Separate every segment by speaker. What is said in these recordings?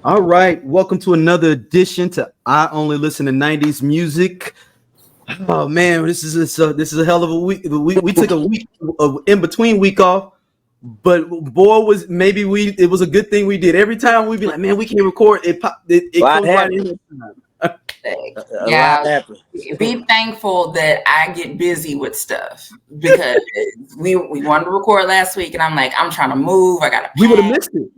Speaker 1: All right, welcome to another edition to I Only Listen to 90s Music. Oh man, this is a hell of a week. We took a week in between week off, but boy it was a good thing we did. Every time we'd be like, man, we can't record. It comes right in.
Speaker 2: A lot happened.
Speaker 3: Be thankful that I get busy with stuff because we wanted to record last week, and I'm like, I'm trying to move. I gotta.
Speaker 1: We would have missed it.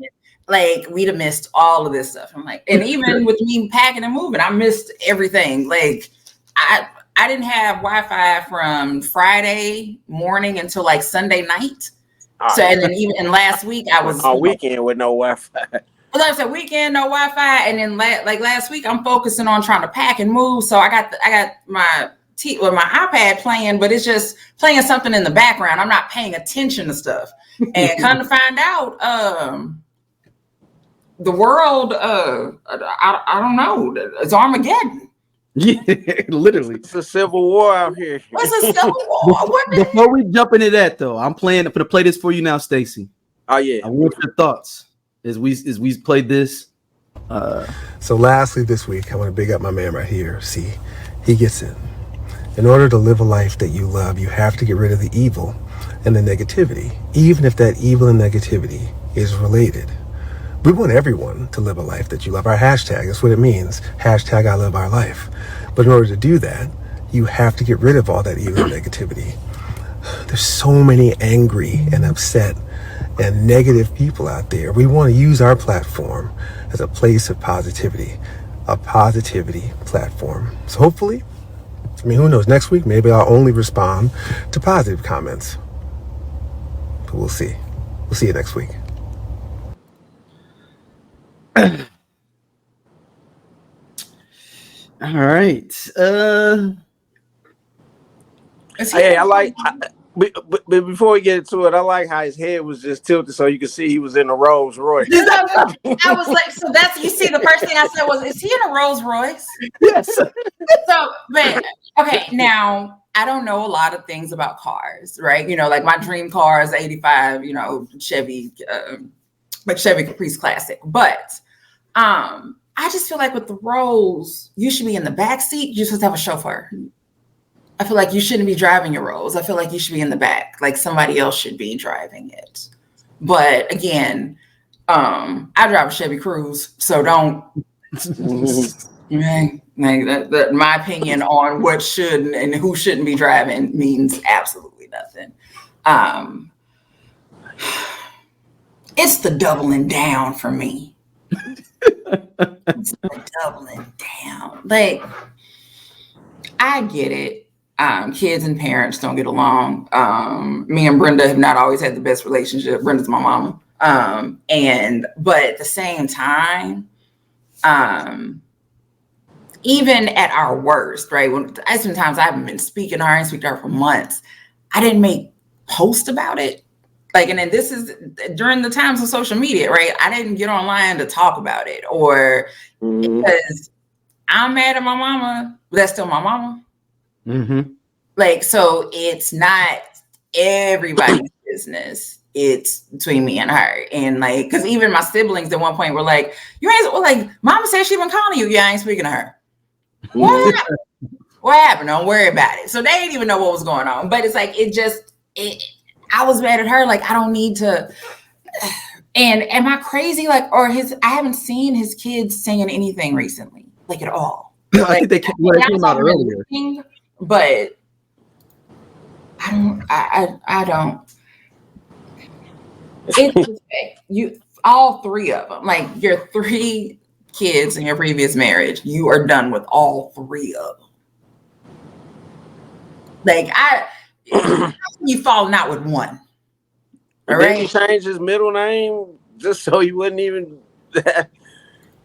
Speaker 3: Like we'd have missed all of this stuff. I'm like, and even with me packing and moving, I missed everything. Like I didn't have Wi-Fi from Friday morning until like Sunday night. So and then even last week I was
Speaker 2: on weekend with no Wi-Fi.
Speaker 3: Well, I said weekend no Wi-Fi, and then like last week I'm focusing on trying to pack and move. So I got my my iPad playing, but it's just playing something in the background. I'm not paying attention to stuff. And come to find out, the world, I don't know, it's Armageddon.
Speaker 1: Yeah, literally.
Speaker 2: It's a civil war out here.
Speaker 3: What's a civil war?
Speaker 1: Before we jump into that, though, I'm going to play this for you now, Stacy.
Speaker 2: Oh yeah.
Speaker 1: I want your thoughts as we played this.
Speaker 4: So lastly this week, I want to big up my man right here. See, he gets it. In order to live a life that you love, you have to get rid of the evil and the negativity, even if that evil and negativity is related. We want everyone to live a life that you love. Our hashtag, that's what it means. Hashtag I live our life. But in order to do that, you have to get rid of all that evil and negativity. There's so many angry and upset and negative people out there. We want to use our platform as a place of positivity, a positivity platform. So hopefully, who knows, next week, maybe I'll only respond to positive comments. But we'll see. We'll see you next week.
Speaker 1: All right.
Speaker 2: But before we get into it, I like how his head was just tilted so you could see he was in a Rolls Royce.
Speaker 3: I was like, so that's, you see, the first thing I said was, is he in a Rolls Royce?
Speaker 1: Yes.
Speaker 3: So, but okay, now I don't know a lot of things about cars, right? You know, like my dream car is 85, Chevy, like Chevy Caprice Classic. But I just feel like with the Rolls, you should be in the back seat. You're supposed to have a chauffeur. I feel like you shouldn't be driving your Rolls. I feel like you should be in the back, like somebody else should be driving it. But again, I drive a Chevy Cruze, so don't. That my opinion on what should and who shouldn't be driving means absolutely nothing. It's the doubling down for me. It's the doubling down. Like, I get it. Kids and parents don't get along. Me and Brenda have not always had the best relationship. Brenda's my mama. But at the same time, even at our worst, right? Sometimes I haven't been speaking to her, I ain't speak to her for months. I didn't make posts about it. Like, and then this is during the times of social media, right? I didn't get online to talk about it, or because I'm mad at my mama, but that's still my mama.
Speaker 1: Mm-hmm.
Speaker 3: Like, so it's not everybody's business. It's between me and her. And like, because even my siblings at one point were like, mama said she been calling you. Yeah, I ain't speaking to her. What happened? What happened? Don't worry about it. So they didn't even know what was going on. But it's like, I was mad at her. Like, I don't need to. And am I crazy? Like, I haven't seen his kids saying anything recently, like at all.
Speaker 1: I think they came out earlier.
Speaker 3: But I don't. It's you, all three of them, like your three kids in your previous marriage, you are done with all three of them. Like, you falling out with one. All right.
Speaker 2: Did he change his middle name just so he wouldn't even?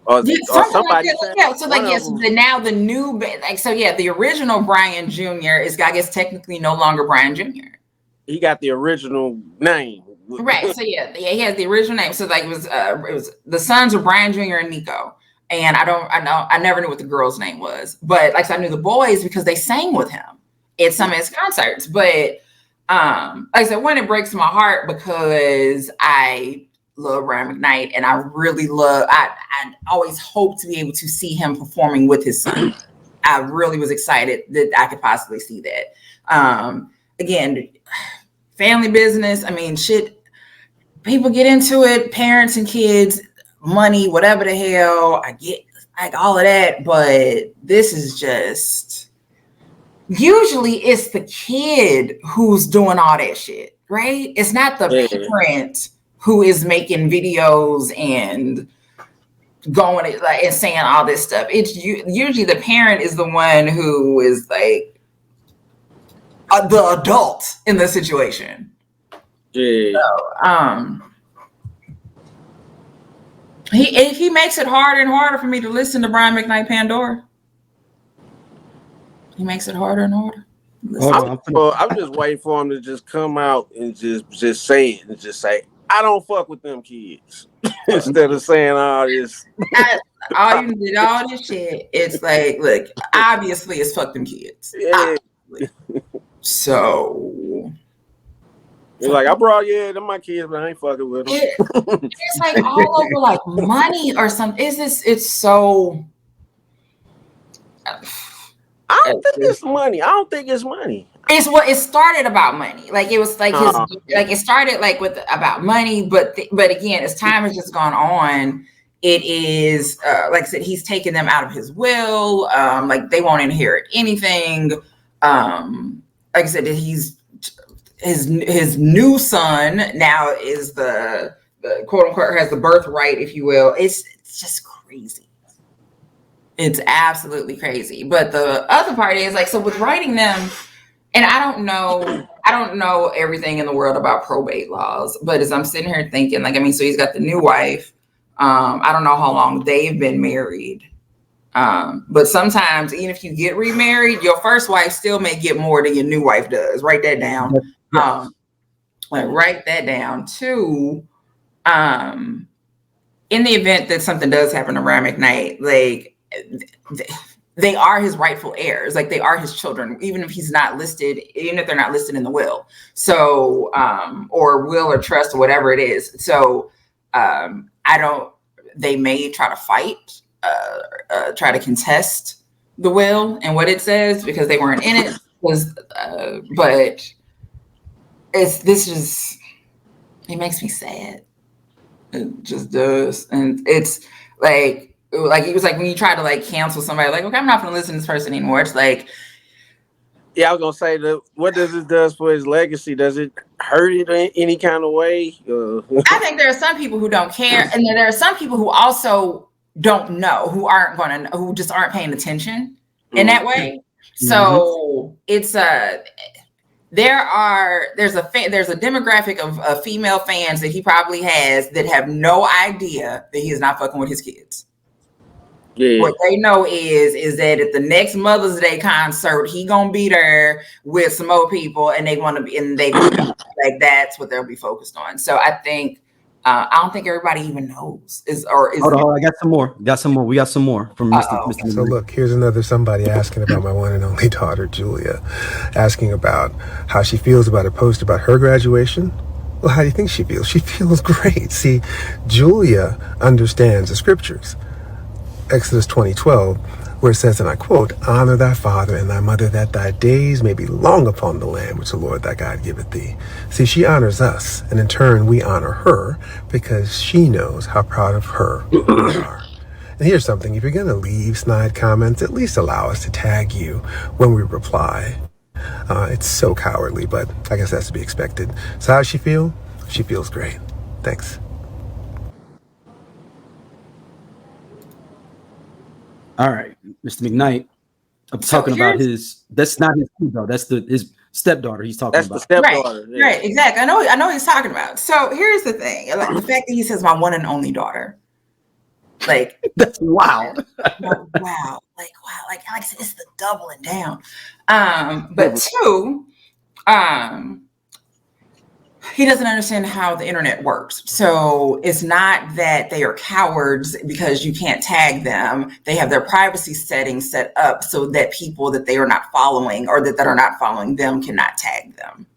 Speaker 2: Or somebody
Speaker 3: like so like yes, now the new the original Brian Jr. is, I guess, technically no longer Brian Jr.
Speaker 2: He got the original name,
Speaker 3: right? So yeah, he has the original name. So like it was the sons of Brian Jr. and Nico, and I never knew what the girl's name was, but like I knew the boys because they sang with him at some of his concerts. But like I said, one, it breaks my heart because I love Brian McKnight, and I really love. I always hope to be able to see him performing with his son. I really was excited that I could possibly see that. Again, family business. I mean, shit. People get into it. Parents and kids, money, whatever the hell. I get like all of that, but this is just. Usually, it's the kid who's doing all that shit, right? It's not the parent who is making videos and going like and saying all this stuff. It's usually the parent is the one who is like the adult in the situation.
Speaker 2: Yeah.
Speaker 3: So, he makes it harder and harder for me to listen to Brian McKnight Pandora. He makes it harder and harder.
Speaker 2: I'm just waiting for him to just come out and just say it and just say, I don't fuck with them kids. Instead of saying all this.
Speaker 3: All you did all this shit. It's like, look, obviously it's fuck them kids.
Speaker 2: Yeah.
Speaker 3: So
Speaker 2: you're like, I brought them my kids, but I ain't fucking with them.
Speaker 3: It's like all over like money or something. It's so
Speaker 2: I don't think it's money. I don't think it's money.
Speaker 3: It's what it started about money. Like it was like his like it started like with about money, but again, as time has just gone on, it is like I said, he's taken them out of his will. Like they won't inherit anything. Like I said, he's his new son now is the quote unquote has the birthright, if you will. It's just crazy. It's absolutely crazy. But the other part is like, so with writing them, and I don't know everything in the world about probate laws, but as I'm sitting here thinking, like, I mean, so he's got the new wife. I don't know how long they've been married. But sometimes even if you get remarried, your first wife still may get more than your new wife does. Write that down. Write that down too. In the event that something does happen to Brian McKnight, like, they are his rightful heirs, like they are his children, even if he's not listed, even if they're not listed in the will. So, or will or trust or whatever it is. So, they may try to fight, try to contest the will and what it says because they weren't in it. But it makes me sad. It just does. And it's like it was like when you try to like cancel somebody, like, okay, I'm not going to listen to this person anymore. It's like,
Speaker 2: yeah, I was gonna say that. What does it do for his legacy? Does it hurt it in any kind of way?
Speaker 3: I think there are some people who don't care, and then there are some people who also don't know, who just aren't paying attention in that way. So it's there's a demographic of female fans that he probably has that have no idea that he is not fucking with his kids. Yeah. What they know is that at the next Mother's Day concert, he gonna be there with some more people, and they want to be, and they like that's what they'll be focused on. So I think I don't think everybody even knows. Hold
Speaker 1: on, I got some more. We got some more from Mr.
Speaker 4: So look, here's another somebody asking about my one and only daughter, Julia, asking about how she feels about a post about her graduation. Well, how do you think she feels? She feels great. See, Julia understands the scriptures. Exodus 20:12, where it says, and I quote, honor thy father and thy mother, that thy days may be long upon the land which the Lord thy God giveth thee. See, she honors us, and in turn we honor her because she knows how proud of her we are. And here's something, if you're going to leave snide comments, at least allow us to tag you when we reply. It's so cowardly, but I guess that's to be expected. So how does she feel? She feels great. Thanks.
Speaker 1: All right, Mr. McKnight. I'm talking about that's not his kid, though. That's his stepdaughter he's talking about.
Speaker 2: That's the stepdaughter.
Speaker 3: Right, right, exactly. I know what he's talking about. So here's the thing. Like the fact that he says my one and only daughter. Like
Speaker 1: that's wild.
Speaker 3: Wow. Like Alex, it's the doubling down. But two, he doesn't understand how the internet works. So it's not that they are cowards because you can't tag them. They have their privacy settings set up so that people that they are not following or that are not following them cannot tag them.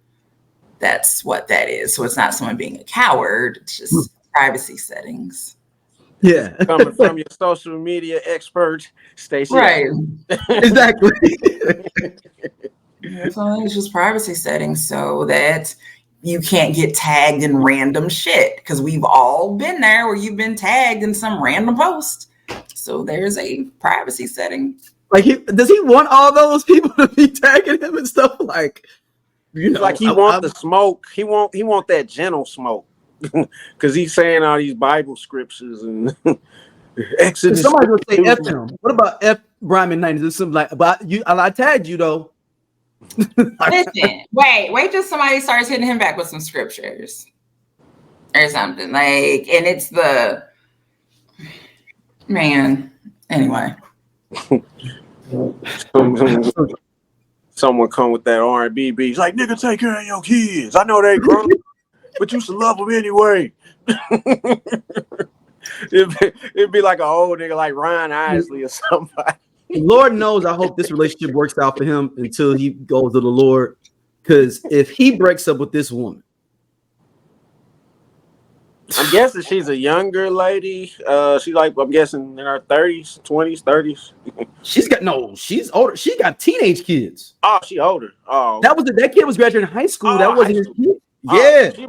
Speaker 3: That's what that is. So it's not someone being a coward. It's just privacy settings.
Speaker 1: Yeah,
Speaker 2: Coming from your social media expert, Stacey.
Speaker 3: Right.
Speaker 1: exactly.
Speaker 3: So it's just privacy settings so that you can't get tagged in random shit, because we've all been there where you've been tagged in some random post. So there's a privacy setting.
Speaker 1: Like, does he want all those people to be tagging him and stuff? Like, you know,
Speaker 2: Like he want the smoke. He want that gentle smoke, because he's saying all these Bible scriptures and Exodus.
Speaker 1: Somebody will say F him. What about F Brian McKnight? Is this something like? But I tagged you though.
Speaker 3: Listen, wait till somebody starts hitting him back with some scriptures or something, like, and it's the man. Anyway,
Speaker 2: someone come with that R&B beat. He's like, nigga, take care of your kids. I know they grown, but you should love them anyway. It'd be like an old nigga like Ryan Isley or somebody.
Speaker 1: Lord knows, I hope this relationship works out for him until he goes to the Lord. Because if he breaks up with this woman,
Speaker 2: I'm guessing she's a younger lady. She's like, I'm guessing in her 30s, 20s, 30s.
Speaker 1: she's older. She got teenage kids.
Speaker 2: Oh, she older. Oh,
Speaker 1: that kid was graduating high school. That wasn't his kid.
Speaker 2: Yeah.
Speaker 1: She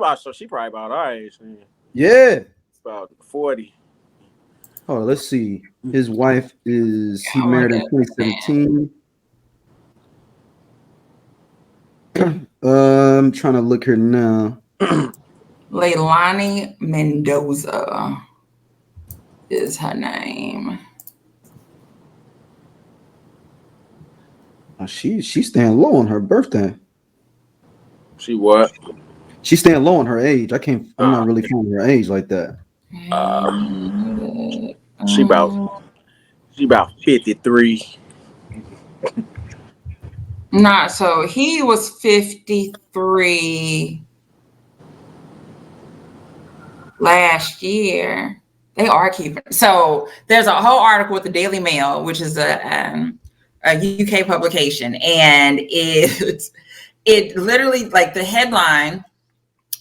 Speaker 2: probably about our age. Man.
Speaker 1: Yeah.
Speaker 2: About 40.
Speaker 1: Oh, let's see. His wife he married in 2017. I'm trying to look here now.
Speaker 3: Leilani Mendoza is her name.
Speaker 1: Oh, she's staying low on her birthday.
Speaker 2: She what?
Speaker 1: She's staying low on her age. I'm not really counting her age like that.
Speaker 2: She about 53.
Speaker 3: Nah, so he was 53 last year. They are keeping. So there's a whole article with the Daily Mail, which is a UK publication, and it literally, like, the headline: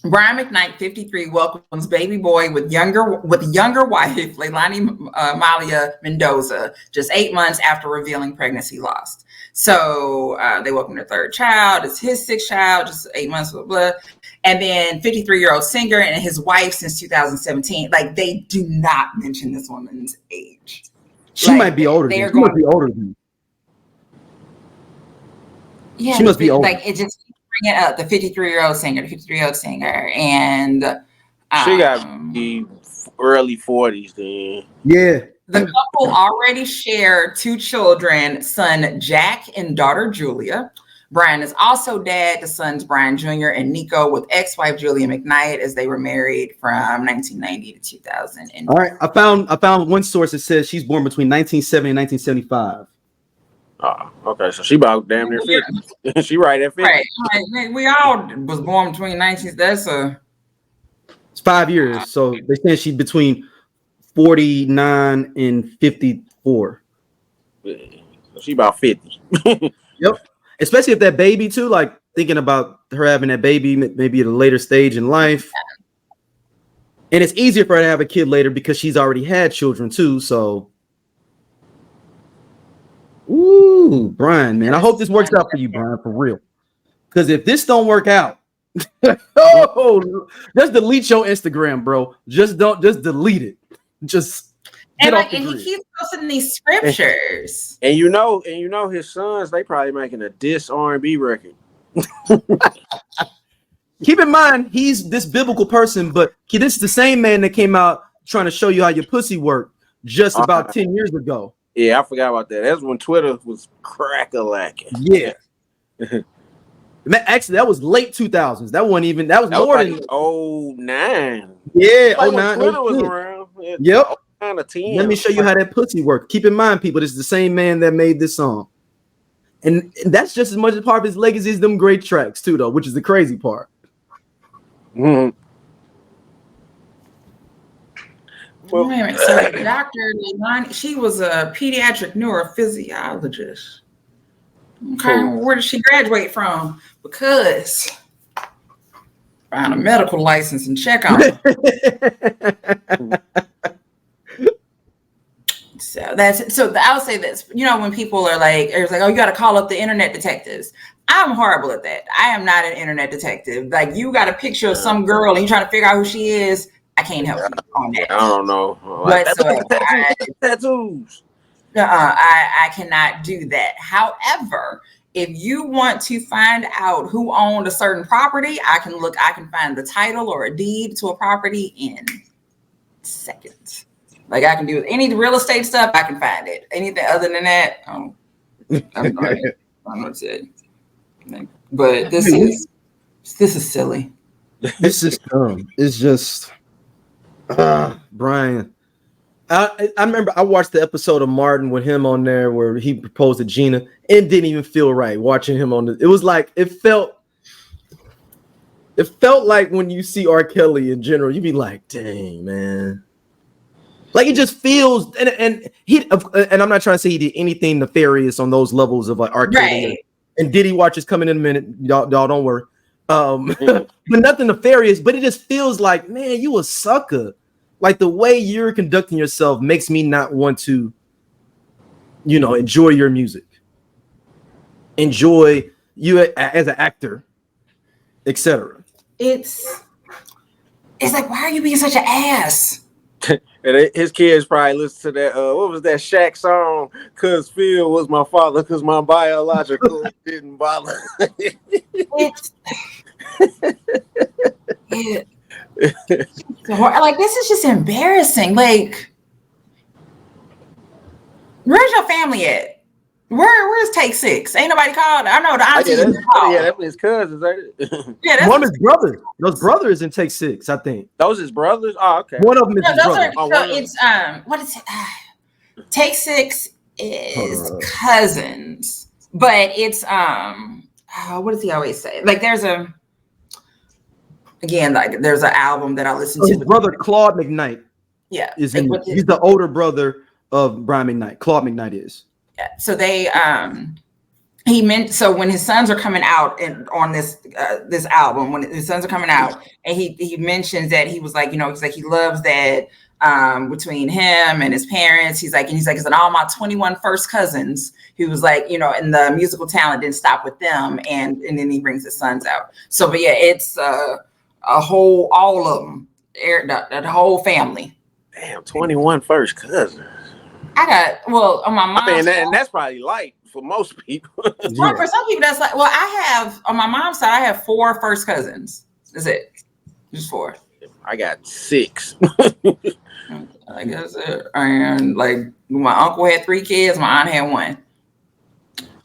Speaker 3: Brian McKnight, 53, welcomes baby boy with younger wife, Leilani Malia Mendoza, just 8 months after revealing pregnancy loss. So they welcomed their third child. It's his sixth child, just 8 months, blah, blah. And then 53-year-old singer and his wife since 2017. Like, they do not mention this woman's age.
Speaker 1: She might be older. She must be older than me.
Speaker 3: Yeah,
Speaker 1: she must be older.
Speaker 3: Like, it just bring it up, the 53-year-old singer, and
Speaker 2: she got the early 40s then.
Speaker 1: Yeah.
Speaker 3: The couple already share 2 children, son Jack and daughter Julia. Brian is also dad to sons Brian Jr. and Nico, with ex-wife Julia McKnight, as they were married from 1990 to 2000.
Speaker 1: All right, I found one source that says she's born between 1970 and 1975.
Speaker 2: Oh, okay. So she about damn near 50. She right at 50.
Speaker 3: Right. We all was born between 19. It's
Speaker 1: 5 years. So they saying she's between 49 and 54.
Speaker 2: Yeah. So she about 50.
Speaker 1: Yep. Especially if that baby too, like thinking about her having that baby maybe at a later stage in life. And it's easier for her to have a kid later because she's already had children too. So ooh, Brian, man, I hope this works out for you, Brian, for real. Because if this don't work out, just delete your Instagram, bro. Just delete it. Just get off the grid.
Speaker 3: He keeps posting these scriptures.
Speaker 2: And you know his sons, they probably making a diss R&B record.
Speaker 1: Keep in mind, he's this biblical person, but this is the same man that came out trying to show you how your pussy worked just about 10 years ago.
Speaker 2: Yeah, I forgot about that. That's when Twitter was crack-a-lacking.
Speaker 1: Yeah. Actually, that was late 2000s. That wasn't even, that was more
Speaker 2: like
Speaker 1: than
Speaker 2: 09.
Speaker 1: Yeah,
Speaker 2: like
Speaker 1: 09.
Speaker 2: Twitter was around.
Speaker 1: Yep.
Speaker 2: 9 or 10.
Speaker 1: Let me show you how that pussy worked. Keep in mind, people, this is the same man that made this song. And that's just as much a part of his legacy as them great tracks, too, though, which is the crazy part.
Speaker 2: Mm-hmm.
Speaker 3: Well, wait a minute. So Dr. Leilani, she was a pediatric neurophysiologist. Okay, where did she graduate from? Because find a medical license and check on them. So I would say this, when people are like, it's like, oh, you got to call up the internet detectives. I'm horrible at that. I am not an internet detective. Like, you got a picture of some girl and you're trying to figure out who she is. I can't help you on that.
Speaker 2: I don't know. Tattoos.
Speaker 3: I cannot do that. However, if you want to find out who owned a certain property, I can find the title or a deed to a property in seconds. Like, I can do any real estate stuff, I can find it. Anything other than that, I'm sorry. I don't know what to say. But this is silly.
Speaker 1: This is dumb. It's just Brian. I remember I watched the episode of Martin with him on there where he proposed to Gina. It didn't even feel right watching him on it was like it felt like when you see R. Kelly in general, you'd be like, dang, man. Like, it just feels, and I'm not trying to say he did anything nefarious on those levels of like R. Kelly.
Speaker 3: Right.
Speaker 1: And Diddy watch is coming in a minute. Y'all don't worry. But nothing nefarious, but it just feels like, man, you a sucker. Like, the way you're conducting yourself makes me not want to, enjoy your music. Enjoy you as an actor, etc.
Speaker 3: It's like, why are you being such an ass?
Speaker 2: And his kids probably listen to that. What was that Shaq song? Cause Phil was my father, cause my biological didn't bother.
Speaker 3: Like, this is just embarrassing. Like, where's your family at? Where's Take Six? Ain't nobody called. I know the auntie.
Speaker 2: That's his cousins, ain't it?
Speaker 3: Yeah,
Speaker 1: one of his brothers. Those brothers in Take Six, I think.
Speaker 2: Those his brothers? Oh, okay.
Speaker 1: One of them is his brother.
Speaker 3: It's what is it? Take Six is cousins, but it's what does he always say? Like, there's an album that I listen to.
Speaker 1: His brother Claude McKnight.
Speaker 3: Yeah,
Speaker 1: he's the older brother of Brian McKnight. Claude McKnight is.
Speaker 3: Yeah. So when his sons are coming out on this album, when his sons are coming out, and he mentions that he was like, he loves that between him and his parents. He's like, it's all my 21 first cousins. He was like, and the musical talent didn't stop with them, and then he brings his sons out. So, but yeah, it's all of them, the whole family.
Speaker 2: Damn, 21 first cousins.
Speaker 3: On my mom's side,
Speaker 2: and that's probably light for most people.
Speaker 3: Yeah. For some people, that's like, I have, on my mom's side, I have 4 first cousins. That's it. Just 4.
Speaker 2: I got 6.
Speaker 3: I guess it. And like, my uncle had 3 kids, my aunt had 1.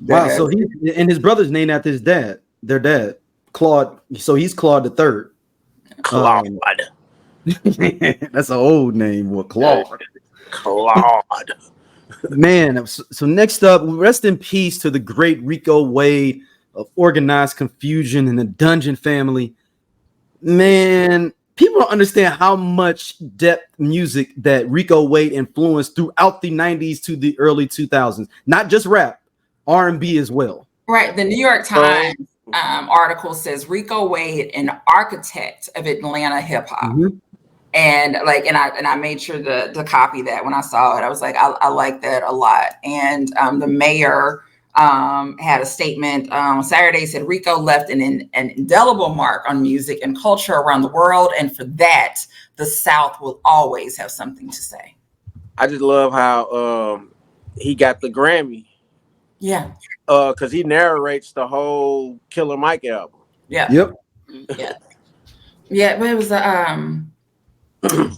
Speaker 1: Wow. So his brother's named after his dad, their dad, Claude. So he's Claude the Third.
Speaker 2: Claude.
Speaker 1: That's an old name. Well, Claude. Man, so next up, rest in peace to the great Rico Wade of Organized Confusion and the Dungeon Family. Man, people don't understand how much depth music that Rico Wade influenced throughout the 90s to the early 2000s. Not just rap, R&B as well.
Speaker 3: Right. The New York Times article says Rico Wade, an architect of Atlanta hip hop. Mm-hmm. And I made sure to copy that when I saw it. I was like, I like that a lot. And the mayor had a statement on Saturday, said Rico left an indelible mark on music and culture around the world. And for that, the South will always have something to say.
Speaker 2: I just love how he got the Grammy.
Speaker 3: Yeah.
Speaker 2: Because he narrates the whole Killer Mike album.
Speaker 3: Yeah.
Speaker 1: Yep.
Speaker 3: Yeah. Yeah, but it was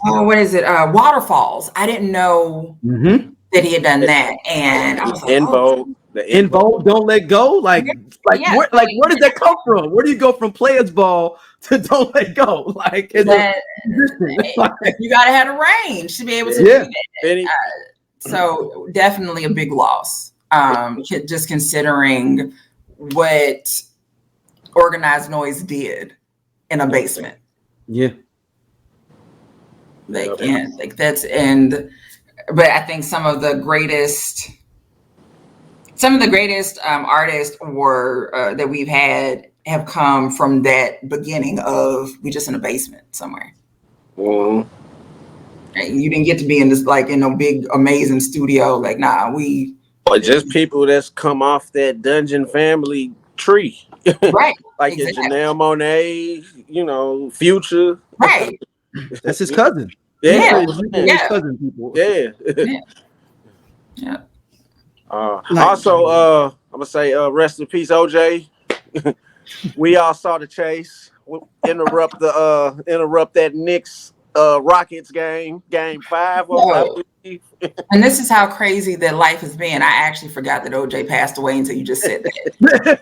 Speaker 3: what is it? Waterfalls. I didn't know that he had done that, and I was like,
Speaker 2: In Vogue,
Speaker 1: Don't Let Go. Like where does that come from? Where do you go from Players Ball to Don't Let Go? Like,
Speaker 3: you gotta have a range to be able to do that. So definitely a big loss. Just considering what Organized Noise did in a basement.
Speaker 1: Yeah.
Speaker 3: But I think some of the greatest artists were that we've had have come from that beginning of we just in a basement somewhere.
Speaker 2: Mm-hmm.
Speaker 3: You didn't get to be in this like in no big amazing studio. Like, nah, we
Speaker 2: or just people that's come off that Dungeon family tree.
Speaker 3: right.
Speaker 2: Like
Speaker 3: Exactly.
Speaker 2: your Janelle Monáe, you know, Future.
Speaker 3: Right.
Speaker 1: That's his cousin.
Speaker 2: Yeah.
Speaker 1: His cousin people.
Speaker 2: Yeah.
Speaker 3: Yeah.
Speaker 2: Also, I'm gonna say rest in peace, OJ. We all saw the chase. Interrupt that Knicks Rockets game 5.
Speaker 3: And this is how crazy that life has been. I actually forgot that OJ passed away until you just said that.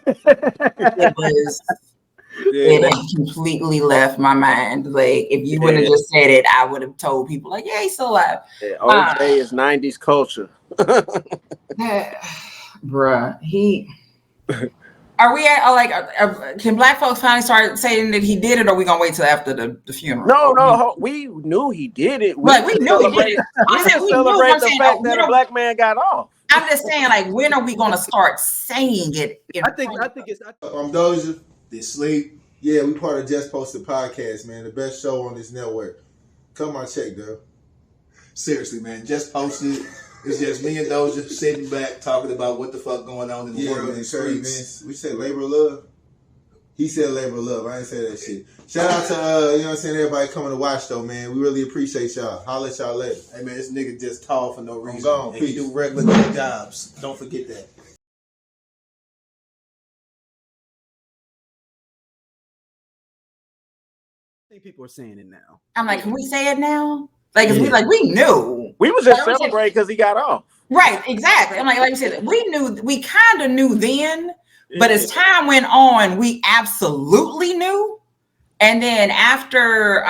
Speaker 3: It had completely left my mind. Like, if you wouldn't have just said it, I would have told people, like, yeah, he's still alive.
Speaker 2: Yeah, OJ is 90s culture.
Speaker 3: Bruh, are we at, like, can Black folks finally start saying that he did it, or are we gonna wait till after the funeral?
Speaker 2: No, we knew he did it.
Speaker 3: We knew he did it.
Speaker 2: We celebrate the fact that a black man got off.
Speaker 3: I'm just saying, like, when are we gonna start saying it?
Speaker 1: I think it's.
Speaker 5: I'm Doja. They sleep. Yeah, we part of Just Posted Podcast, man. The best show on this network. Come on, check, though.
Speaker 6: Seriously, man. Just Posted. It's just me and Doja sitting back talking about what the fuck going on in the world and the streets.
Speaker 5: We said labor of love. He said labor of love. I ain't say that shit. Shout out to you know what I'm saying, everybody coming to watch though, man. We really appreciate y'all. Holla at y'all later.
Speaker 6: Hey man, this nigga just tall for no reason.
Speaker 5: I'm gone.
Speaker 6: And he do regular jobs. Don't forget that.
Speaker 1: I think people are saying it now.
Speaker 3: I'm like, can we say it now? Like, we knew.
Speaker 2: We was just celebrating because he got off.
Speaker 3: Right, exactly. I'm like you said, we kind of knew then, but as time went on, we absolutely knew. And then after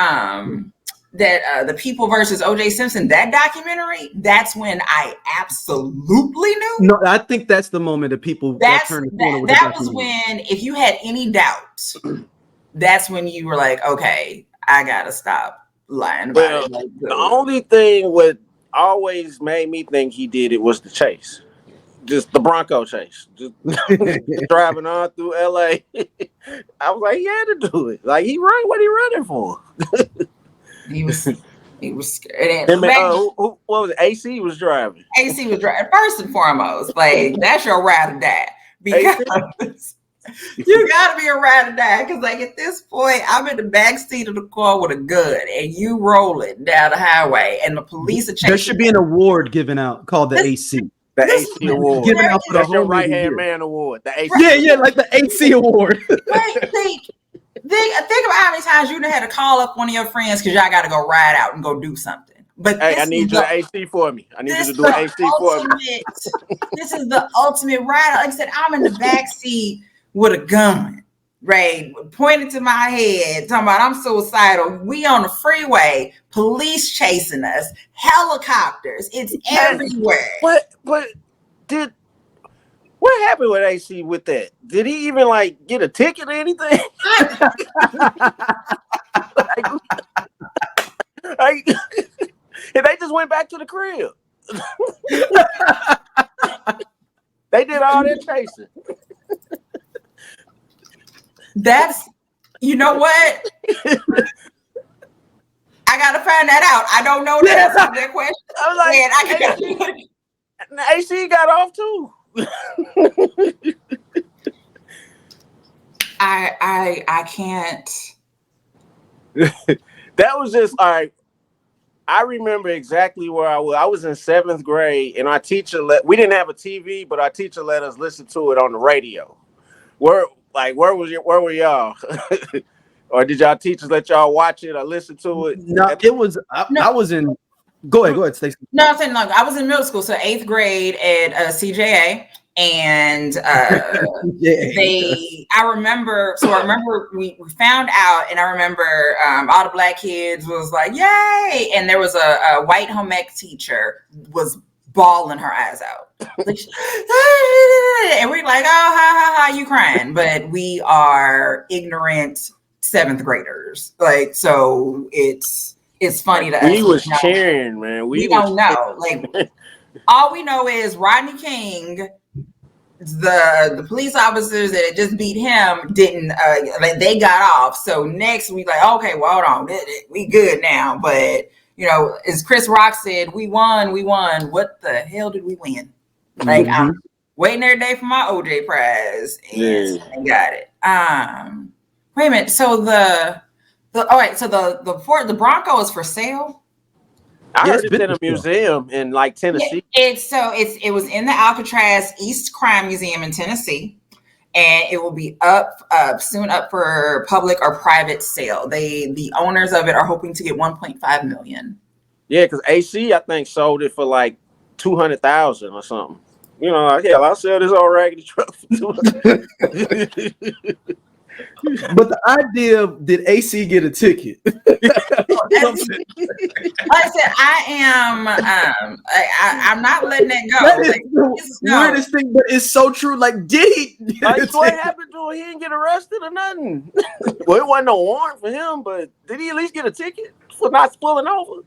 Speaker 3: the People versus OJ Simpson, that documentary, that's when I absolutely knew.
Speaker 1: No, I think that's the moment that people turned the corner.
Speaker 3: That was when, if you had any doubts, that's when you were like, okay, I gotta stop lying about it. Like,
Speaker 2: the only thing what always made me think he did it was the chase. Just the Bronco chase. Just driving on through LA. I was like, he had to do it. Like, he run what he running for.
Speaker 3: He was scared.
Speaker 2: What was it? AC was driving.
Speaker 3: AC was driving. First and foremost, like, that's your ride or die. Because you gotta be a ride or die. Because, like, at this point, I'm in the back seat of the car with a gun, and you rolling down the highway, and the police are chasing.
Speaker 1: There should be an award given out called the AC.
Speaker 2: The AC award.
Speaker 1: Given out for the whole
Speaker 2: right-hand man award. The AC.
Speaker 1: Yeah, like the AC award.
Speaker 3: Think about how many times you had to call up one of your friends because y'all got to go ride out and go do something. But
Speaker 2: hey, I need you to AC for me. I need you to do AC for me.
Speaker 3: This is the ultimate ride. Like I said, I'm in the back seat with a gun, right, pointed to my head, talking about I'm suicidal. We on the freeway, police chasing us, helicopters. It's everywhere.
Speaker 2: What happened with AC with that? Did he even like get a ticket or anything? They just went back to the crib. They did all that chasing.
Speaker 3: That's, you know what? I gotta find that out. I don't know the answer to that question.
Speaker 2: I was like, AC got off too.
Speaker 3: I can't.
Speaker 2: That was just all right. I remember exactly where I was. I was in 7th grade, and our teacher we didn't have a TV, but our teacher let us listen to it on the radio. Where were y'all? Or did y'all teachers let y'all watch it or listen to it?
Speaker 1: No, it was. I was in. Go ahead, Stacey.
Speaker 3: No, I'm saying, look, I was in middle school, so 8th grade at CJA, and I remember we found out, and I remember all the black kids was like, yay, and there was a white home ec teacher was bawling her eyes out. Like, and we're like, oh, ha, you crying. But we are ignorant 7th graders. Like, so it's funny to us.
Speaker 2: We was cheering, man.
Speaker 3: We don't know. Like, all we know is Rodney King the police officers that had just beat him didn't they got off. So next we like, okay, well, hold on, we good now. But as Chris Rock said, we won. What the hell did we win? Like, I'm waiting every day for my OJ prize, and I got it. Wait a minute. So the Bronco is for sale.
Speaker 2: I heard it's in a museum in like Tennessee.
Speaker 3: It was in the Alcatraz East Crime Museum in Tennessee, and it will be soon up for public or private sale. The owners of it are hoping to get $1.5 million.
Speaker 2: Yeah, because AC I think sold it for like $200,000 or something. Hell, I'll sell this old raggedy truck for $200,000.
Speaker 1: But the idea of did AC get a ticket?
Speaker 3: Like I said, I'm not letting that go.
Speaker 1: That is the weirdest thing, but it's so true. Like, did he?
Speaker 2: Like, what happened to him? He didn't get arrested or nothing. Well, it wasn't no warrant for him, but did he at least get a ticket for not pulling over?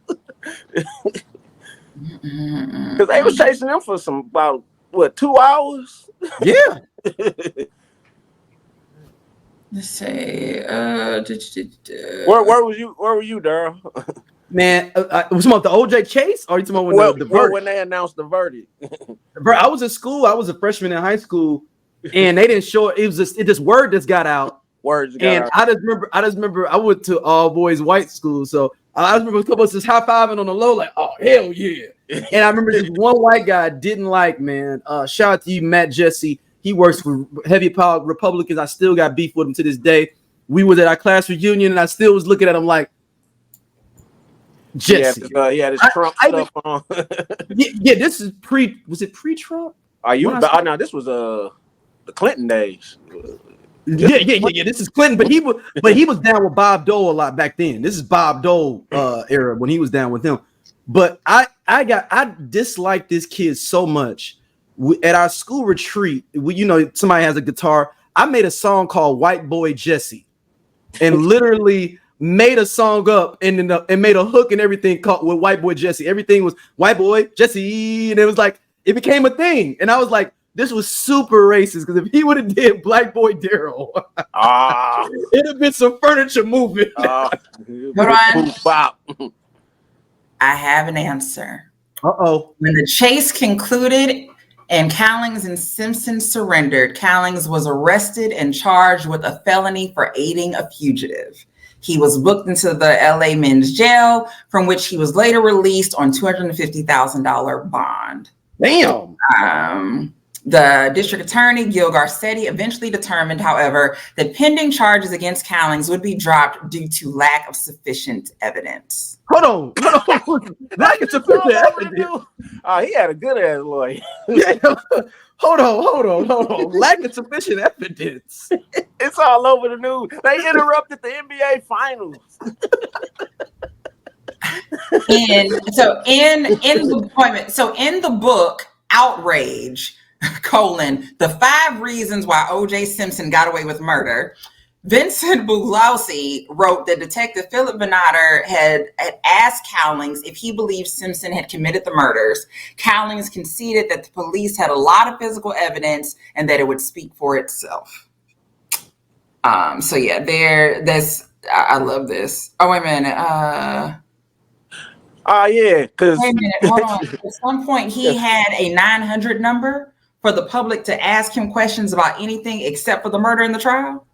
Speaker 2: Because they was chasing him for about 2 hours?
Speaker 1: Yeah.
Speaker 3: Let's say,
Speaker 2: where were you, Daryl?
Speaker 1: Man, was about the OJ chase, or you talking about the verdict?
Speaker 2: When they announced the verdict?
Speaker 1: Bro, I was in school. I was a freshman in high school, and they didn't show it. It was this word just got out. I just remember I went to all boys white school, so I remember a couple of us just high fiving on the low, like, oh hell yeah. And I remember this one white guy didn't like, man. Shout out to you, Matt Jesse. He works for heavy power Republicans. I still got beef with him to this day. We was at our class reunion, and I still was looking at him like, Jesse.
Speaker 2: He had his Trump stuff on.
Speaker 1: yeah, this is was it pre-Trump?
Speaker 2: No, this was the Clinton days.
Speaker 1: Yeah. This is Clinton, but he was down with Bob Dole a lot back then. This is Bob Dole era when he was down with him. But I dislike this kid so much. At our school retreat, somebody has a guitar. I made a song called "White Boy Jesse," and literally made a song up and made a hook and everything called with "White Boy Jesse." Everything was "White Boy Jesse," and it was like it became a thing. And I was like, this was super racist because if he would have did Black Boy Daryl, it'd have been some furniture movement.
Speaker 3: I have an answer.
Speaker 1: When
Speaker 3: the chase concluded and Callings and Simpson surrendered, Callings was arrested and charged with a felony for aiding a fugitive. He was booked into the LA men's jail, from which he was later released on $250,000 bond.
Speaker 1: Damn.
Speaker 3: The district attorney, Gil Garcetti, eventually determined, however, that pending charges against Callings would be dropped due to lack of sufficient evidence.
Speaker 1: Hold on. Lack of sufficient evidence.
Speaker 2: He had a good ass lawyer.
Speaker 1: Yeah. Hold on. Lack of sufficient evidence.
Speaker 2: It's all over the news. They interrupted the NBA finals.
Speaker 3: In the book, Outrage, the 5 reasons why OJ Simpson got away with murder, Vincent Bugliosi wrote that Detective Philip Benatar had asked Callings if he believed Simpson had committed the murders. Callings conceded that the police had a lot of physical evidence and that it would speak for itself. I love this. Oh, wait a minute.
Speaker 2: Because
Speaker 3: wait a minute, hold on. At some point, he had a 900 number for the public to ask him questions about anything except for the murder in the trial.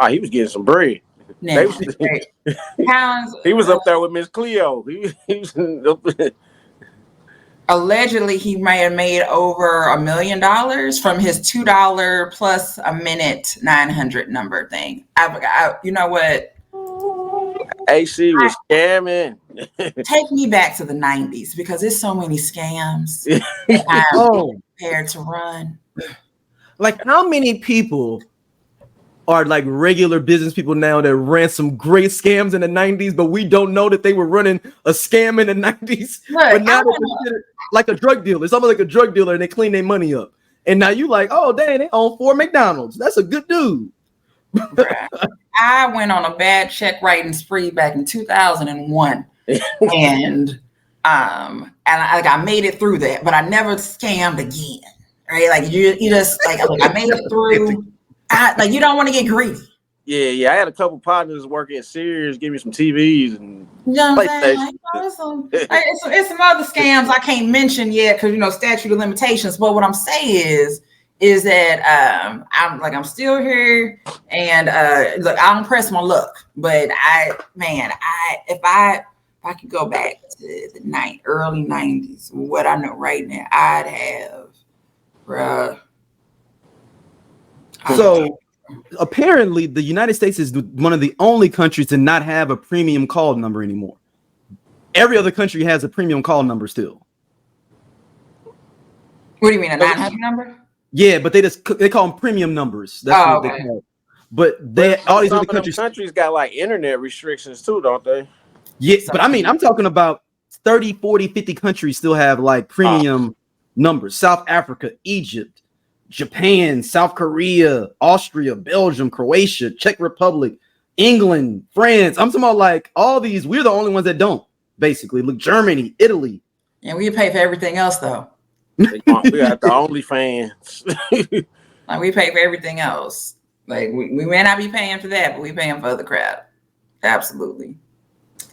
Speaker 2: He was getting some bread.
Speaker 3: He
Speaker 2: was up there with Miss Cleo. He was up there.
Speaker 3: Allegedly, he may have made over $1 million from his $2 plus a minute 900 number thing. You know what?
Speaker 2: AC was scamming.
Speaker 3: Take me back to the 90s because there's so many scams. I'm prepared to run.
Speaker 1: Like, how many people are like regular business people now that ran some great scams in the 90s, but we don't know that they were running a scam in the 90s? But now they're like a drug dealer. It's almost like a drug dealer and they clean their money up. And now you like, oh, dang, they own 4 McDonald's. That's a good dude.
Speaker 3: I went on a bad check writing spree back in 2001. and I made it through that, but I never scammed again. right? Like you just like, look, I made it through. Like you don't want to get greedy.
Speaker 2: Yeah. I had a couple partners working at Sears, give me some TVs and
Speaker 3: You know what I'm saying?
Speaker 2: PlayStation.
Speaker 3: It's some other scams I can't mention yet because statute of limitations. But what I'm saying is that I'm still here, and look, I don't press my luck, but if I could go back to the early 90s, what I know right now, I'd have, bruh.
Speaker 1: So apparently the United States is one of the only countries to not have a premium call number anymore. Every other country has a premium call number still.
Speaker 3: What do you mean, a 900 number?
Speaker 1: Yeah, but they call them premium numbers. That's what they call it. But all these other countries
Speaker 2: got like internet restrictions too, don't they?
Speaker 1: Yeah, but I mean, I'm talking about 30, 40, 50 countries still have like premium numbers. South Africa, Egypt, Japan, South Korea, Austria, Belgium, Croatia, Czech Republic, England, France. I'm talking about like all these. We're the only ones that don't, basically. Look, Germany, Italy.
Speaker 3: And we pay for everything else though.
Speaker 2: We got the OnlyFans.
Speaker 3: Like we pay for everything else. Like we may not be paying for that, but we paying for other crap. Absolutely.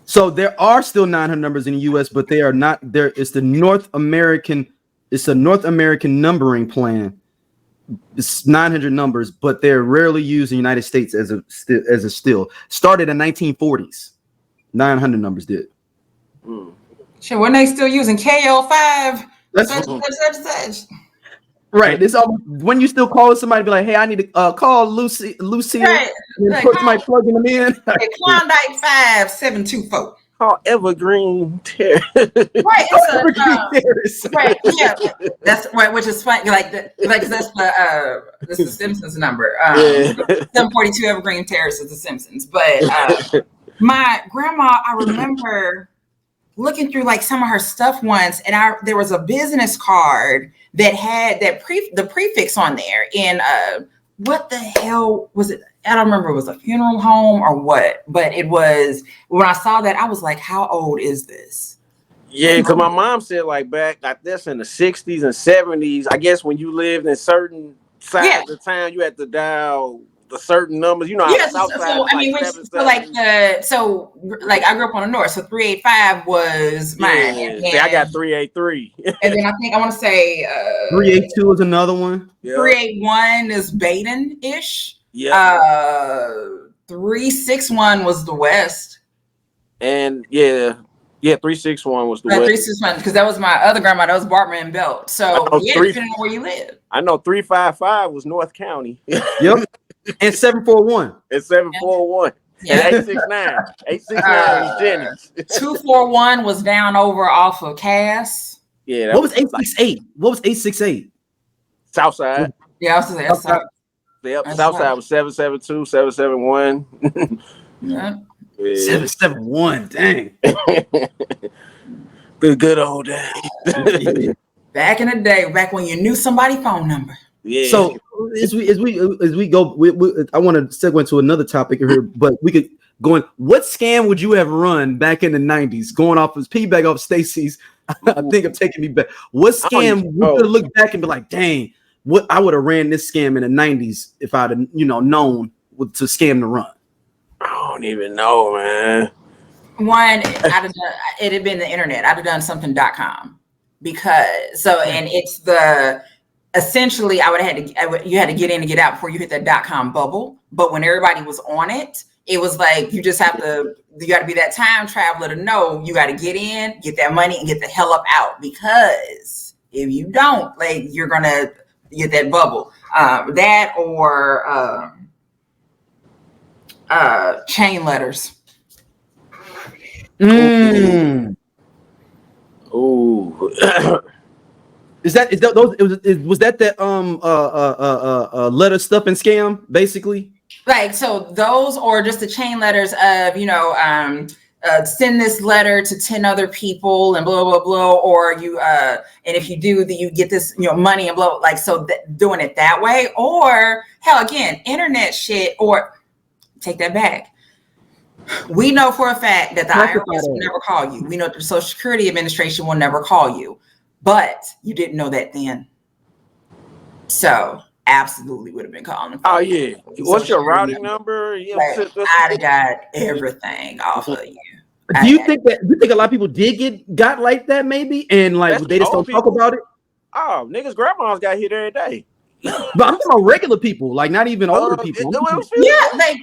Speaker 1: So there are still 900 numbers in the U.S., but they are not there. It's the North American. It's a North American numbering plan. It's 900 numbers, but they're rarely used in the United States as a still. Started in 1940s. 900 numbers did.
Speaker 3: Shit, when they still using KL5? Such.
Speaker 1: Right. This all when you still call somebody, be like, "Hey, I need to call Lucy."
Speaker 3: Right.
Speaker 1: And put somebody plugging them in.
Speaker 3: Klondike 5724.
Speaker 2: Call Evergreen Terrace.
Speaker 3: Right.
Speaker 1: Terrace.
Speaker 3: Right. Yeah. That's right. Which is funny. Like that's the Simpsons number. 742 Evergreen Terrace is the Simpsons. But my grandma, I remember looking through like some of her stuff once, and there was a business card that had the prefix on there. And what the hell was it? I don't remember if it was a funeral home or what, but it was, when I saw that, I was like, how old is this?
Speaker 2: Yeah, because my mom said like back like this in the 60s and 70s, I guess when you lived in certain sides of town, you had to dial the certain numbers, how the south side
Speaker 3: I grew up on the north, so 385 was mine.
Speaker 2: I got 383.
Speaker 3: And then I want to say
Speaker 1: 382 is another one.
Speaker 3: 381 is Baden-ish. 361 was the west.
Speaker 2: And 361 was the west.
Speaker 3: 361, because that was my other grandma, that was Bartman and Belt. So depending on where you live.
Speaker 2: I know 355 was North County.
Speaker 1: Yep. And 741.
Speaker 2: And 741. Yeah. And 869. 869 is Jennings.
Speaker 3: 241 was down over off of Cass.
Speaker 1: Yeah. What was 868? What was 868?
Speaker 2: Southside.
Speaker 3: Yeah, I was saying Southside.
Speaker 2: Yep. Southside was 772, 771.
Speaker 3: Yeah.
Speaker 1: 771. Dang.
Speaker 2: The good old days.
Speaker 3: Back in the day, back when you knew somebody's phone number.
Speaker 2: Yeah.
Speaker 1: So as we go, I want to segue into another topic here, but we could go in. What scam would you have run back in the 90s? Going off his piggyback off Stacy's, I think I'm taking me back. What scam would you look back and be like, dang, what I would have ran this scam in the 90s if I'd have known to scam to run?
Speaker 2: I don't even know, man.
Speaker 3: One, it had been the internet. I'd have done something.com and it's essentially you had to get in and get out before you hit that .com bubble. But when everybody was on it, it was like you got to be that time traveler to know you got to get in, get that money, and get the hell up out, because if you don't, like, you're gonna get that bubble. That or chain letters.
Speaker 2: Ooh.
Speaker 1: Was that letter stuffing scam basically?
Speaker 3: Like, so those, or just the chain letters of send this letter to 10 other people and blah blah blah, or you and if you do that you get this money and blah, like, so doing it that way. Or hell, again, internet shit. Or take that back. We know for a fact that the IRS will never call you. We know that the Social Security Administration will never call you. But you didn't know that then. So absolutely would have been calling.
Speaker 2: Oh yeah. What's your routing number?
Speaker 3: Like, I'd have got everything off of you.
Speaker 1: Do you think a lot of people did got like that maybe, and like they just don't talk about it?
Speaker 2: Oh, niggas, grandmas got hit every day.
Speaker 1: But I'm talking about regular people, like not even older people.
Speaker 3: Like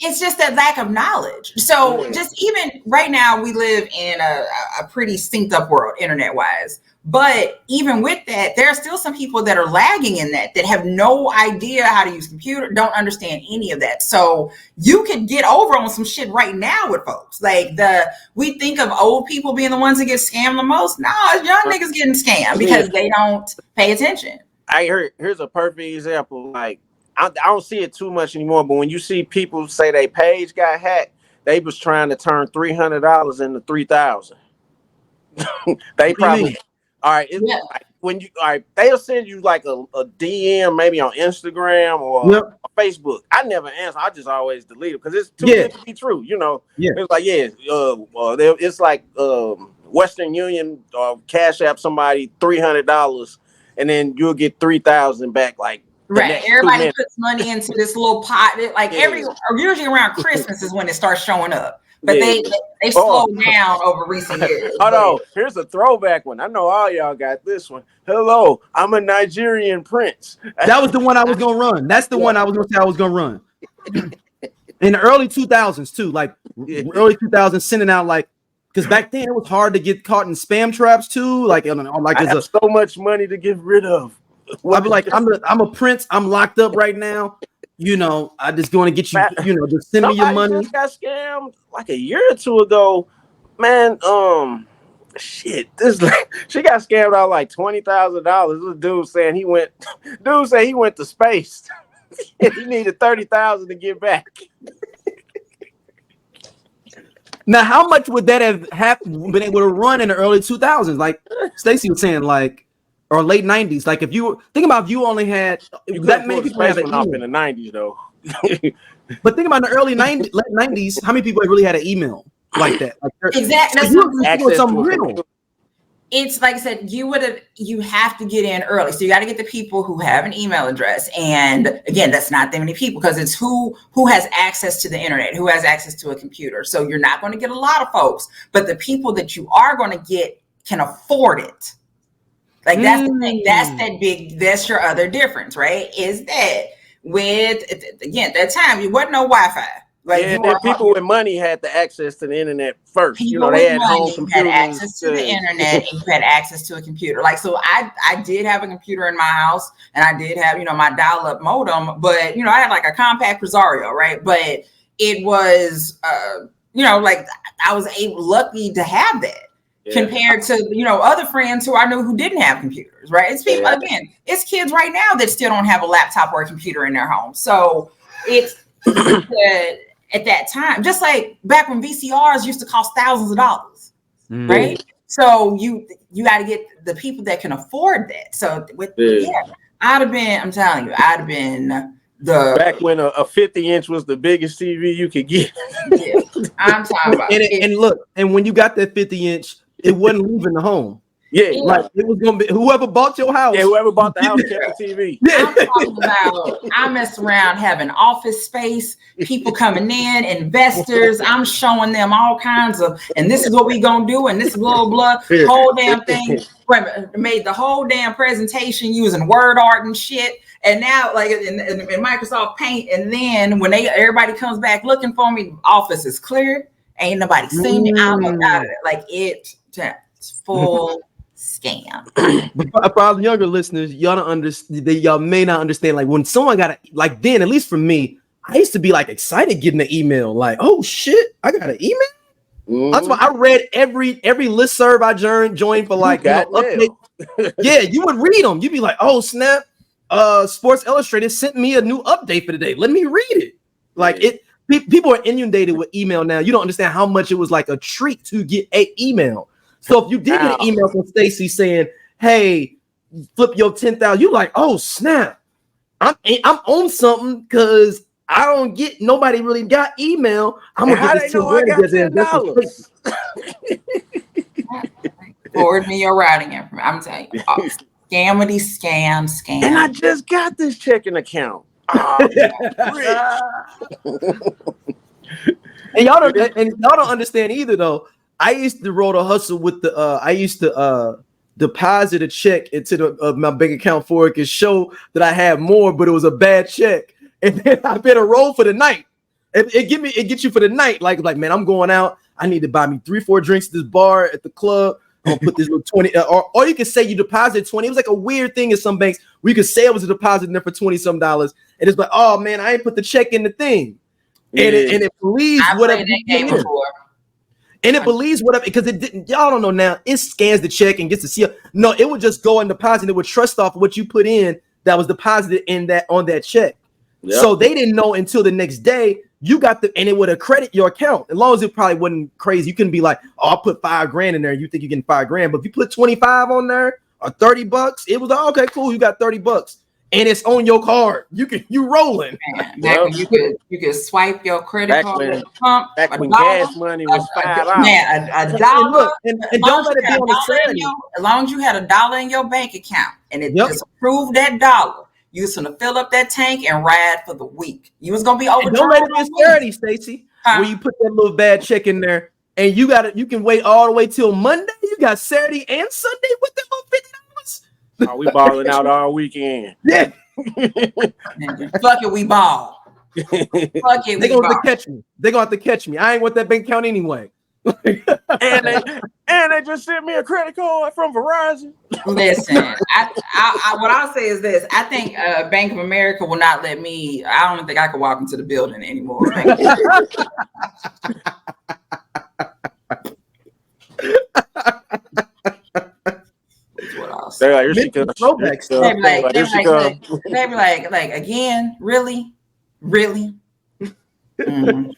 Speaker 3: it's just that lack of knowledge. So just even right now, we live in a pretty synced up world, internet wise. But even with that, there are still some people that are lagging in that have no idea how to use computer, don't understand any of that. So you could get over on some shit right now with folks. Like we think of old people being the ones that get scammed the most. No, it's young niggas getting scammed because they don't pay attention.
Speaker 2: Here's a perfect example. Like I don't see it too much anymore, but when you see people say their page got hacked, they was trying to turn $300 into $3,000. They probably all right. It's like when you they'll send you like a DM maybe on Instagram or Facebook. I never answer. I just always delete it because it's too good to be true. You know. Yeah. It's like it's like Western Union or Cash App somebody $300. And then you'll get 3,000 back. Like
Speaker 3: everybody puts money into this little pot. Like usually around Christmas is when it starts showing up. But they slowed down over recent years.
Speaker 2: Oh no, here's a throwback one. I know all y'all got this one. Hello, I'm a Nigerian prince.
Speaker 1: That was the one I was gonna run. That's the one I was gonna say I was gonna run. In the early 2000s too, like early 2000s, sending out like. Because back then it was hard to get caught in spam traps too. Like, I
Speaker 2: have so much money to get rid of.
Speaker 1: I'd be like, I'm a prince. I'm locked up right now. You know, I just want to get you. You know, just send me your money.
Speaker 2: Just got scammed like a year or two ago, man. Shit, she got scammed out like $20,000. This dude saying he went to space. He needed $30,000 to get back.
Speaker 1: Now, how much would that have been able to run in the early 2000s? Like Stacey was saying, like, or late 90s. Like, if you think about, if you only had that many people have an email
Speaker 2: in the 90s, though.
Speaker 1: But think about the early 90s, late 90s. How many people really had an email like that? Like,
Speaker 3: exactly.
Speaker 1: That's something real.
Speaker 3: It's like I said, you have to get in early. So you got to get the people who have an email address. And again, that's not that many people because it's who has access to the internet, who has access to a computer. So you're not going to get a lot of folks, but the people that you are going to get can afford it. Like that's the thing. That's your other difference, right? Is that with, again, that time, you wasn't no Wi-Fi. Like
Speaker 2: people with money had the access to the internet first. People they had home computers.
Speaker 3: Had access to the internet and you had access to a computer. Like, so I did have a computer in my house and I did have, my dial-up modem, but, I had like a compact Rosario, right? But it was, like I was lucky to have that. Compared to, other friends who I knew who didn't have computers, right? It's people, again, it's kids right now that still don't have a laptop or a computer in their home. So it's at that time, just like back when VCRs used to cost thousands of dollars, right? So you got to get the people that can afford that. So I'd have been the
Speaker 2: back when a 50-inch was the biggest TV you could get.
Speaker 3: I'm talking about
Speaker 1: and look, and when you got that 50-inch, it wasn't leaving the home. Like it was gonna be whoever bought your house.
Speaker 2: Yeah, whoever bought the house kept the TV.
Speaker 3: I'm talking about, I mess around having office space, people coming in, investors. I'm showing them all kinds of, and this is what we gonna do, and this is blah blah. Whole damn thing. Made the whole damn presentation using word art and shit. And now, like in Microsoft Paint, and then when everybody comes back looking for me, office is clear. Ain't nobody seen me. I'm out of it. Like it's full scam.
Speaker 1: But for our younger listeners, y'all don't understand. Y'all may not understand. Like when someone got like then, at least for me, I used to be like excited getting an email. Like, oh shit, I got an email. That's why I read every listserv I joined for like update. Yeah, you would read them. You'd be like, oh snap, Sports Illustrated sent me a new update for today. Let me read it. Like it. People are inundated with email now. You don't understand how much it was like a treat to get an email. So if you did get an email from Stacey saying, "Hey, flip your 10,000," you're like, "Oh snap, I'm on something," because I don't get nobody really got email. I'm gonna get this $10.
Speaker 3: Forward me your routing information. I'm telling you. Scammity scam.
Speaker 2: And I just got this checking account. Oh,
Speaker 1: and y'all don't understand either though. I used to roll the hustle with the I used to deposit a check into my bank account for it could show that I had more, but it was a bad check. And then I better roll for the night. It gets you for the night. Like man, I'm going out. I need to buy me 3-4 drinks at this bar at the club. I'll put this little 20, or you can say you deposited 20. It was like a weird thing in some banks where you could say it was a deposit in there for $20-some, and it's like, oh man, I ain't put the check in the thing, and it believes whatever. And it believes whatever because it didn't. Y'all don't know now. It scans the check and gets to see it. No, it would just go and deposit. It would trust off what you put in that was deposited in that on that check. Yep. So they didn't know until the next day. You got and it would accredit your account as long as it probably wasn't crazy. You couldn't be like, oh, I'll put $5,000 in there. You think you're getting $5,000, but if you put 25 on there or $30, it was like, okay, cool. You got $30 and it's on your card. You rolling.
Speaker 3: Man, back when you could swipe your credit card at the pump.
Speaker 2: Back when gas money was $5.
Speaker 3: Man, a dollar.
Speaker 1: And don't let it be on the Saturday.
Speaker 3: As long as you had $1 in your bank account and it just approved that dollar. You was gonna fill up that tank and ride for the week. You was gonna be over.
Speaker 1: Don't let it be Saturday, Stacey. Where you put that little bad check in there, and you can wait all the way till Monday. You got Saturday and Sunday with the whole $50.
Speaker 2: Oh, we balling out all weekend.
Speaker 1: Yeah.
Speaker 3: Fuck it, we ball. Fuck it,
Speaker 1: They're gonna have to catch me. They're gonna have to catch me. I ain't want that bank account anyway.
Speaker 2: and they just sent me a credit card from Verizon.
Speaker 3: Listen, I what I'll say is this: I think Bank of America will not let me. I don't think I can walk into the building anymore. That's what I'll say.
Speaker 2: They're like,
Speaker 3: they be like, again, really. Mm.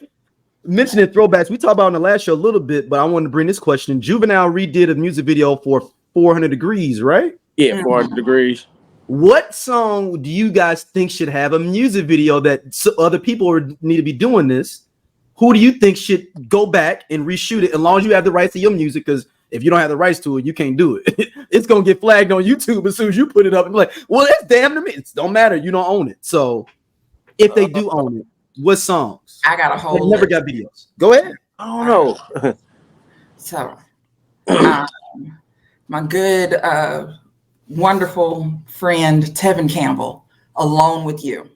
Speaker 1: Mentioning throwbacks, we talked about on the last show a little bit, but I wanted to bring this question. Juvenile redid a music video for 400 Degrees, right?
Speaker 2: Yeah, 400 Degrees.
Speaker 1: What song do you guys think should have a music video that other people need to be doing this? Who do you think should go back and reshoot it as long as you have the rights to your music? Because if you don't have the rights to it, you can't do it. It's going to get flagged on YouTube as soon as you put it up and be like, well, that's damn to me. It don't matter. You don't own it. So if they do own it, what songs?
Speaker 3: I got a whole
Speaker 1: never got videos. Go ahead.
Speaker 2: I don't know.
Speaker 3: So, my good, wonderful friend Tevin Campbell, Alone with You.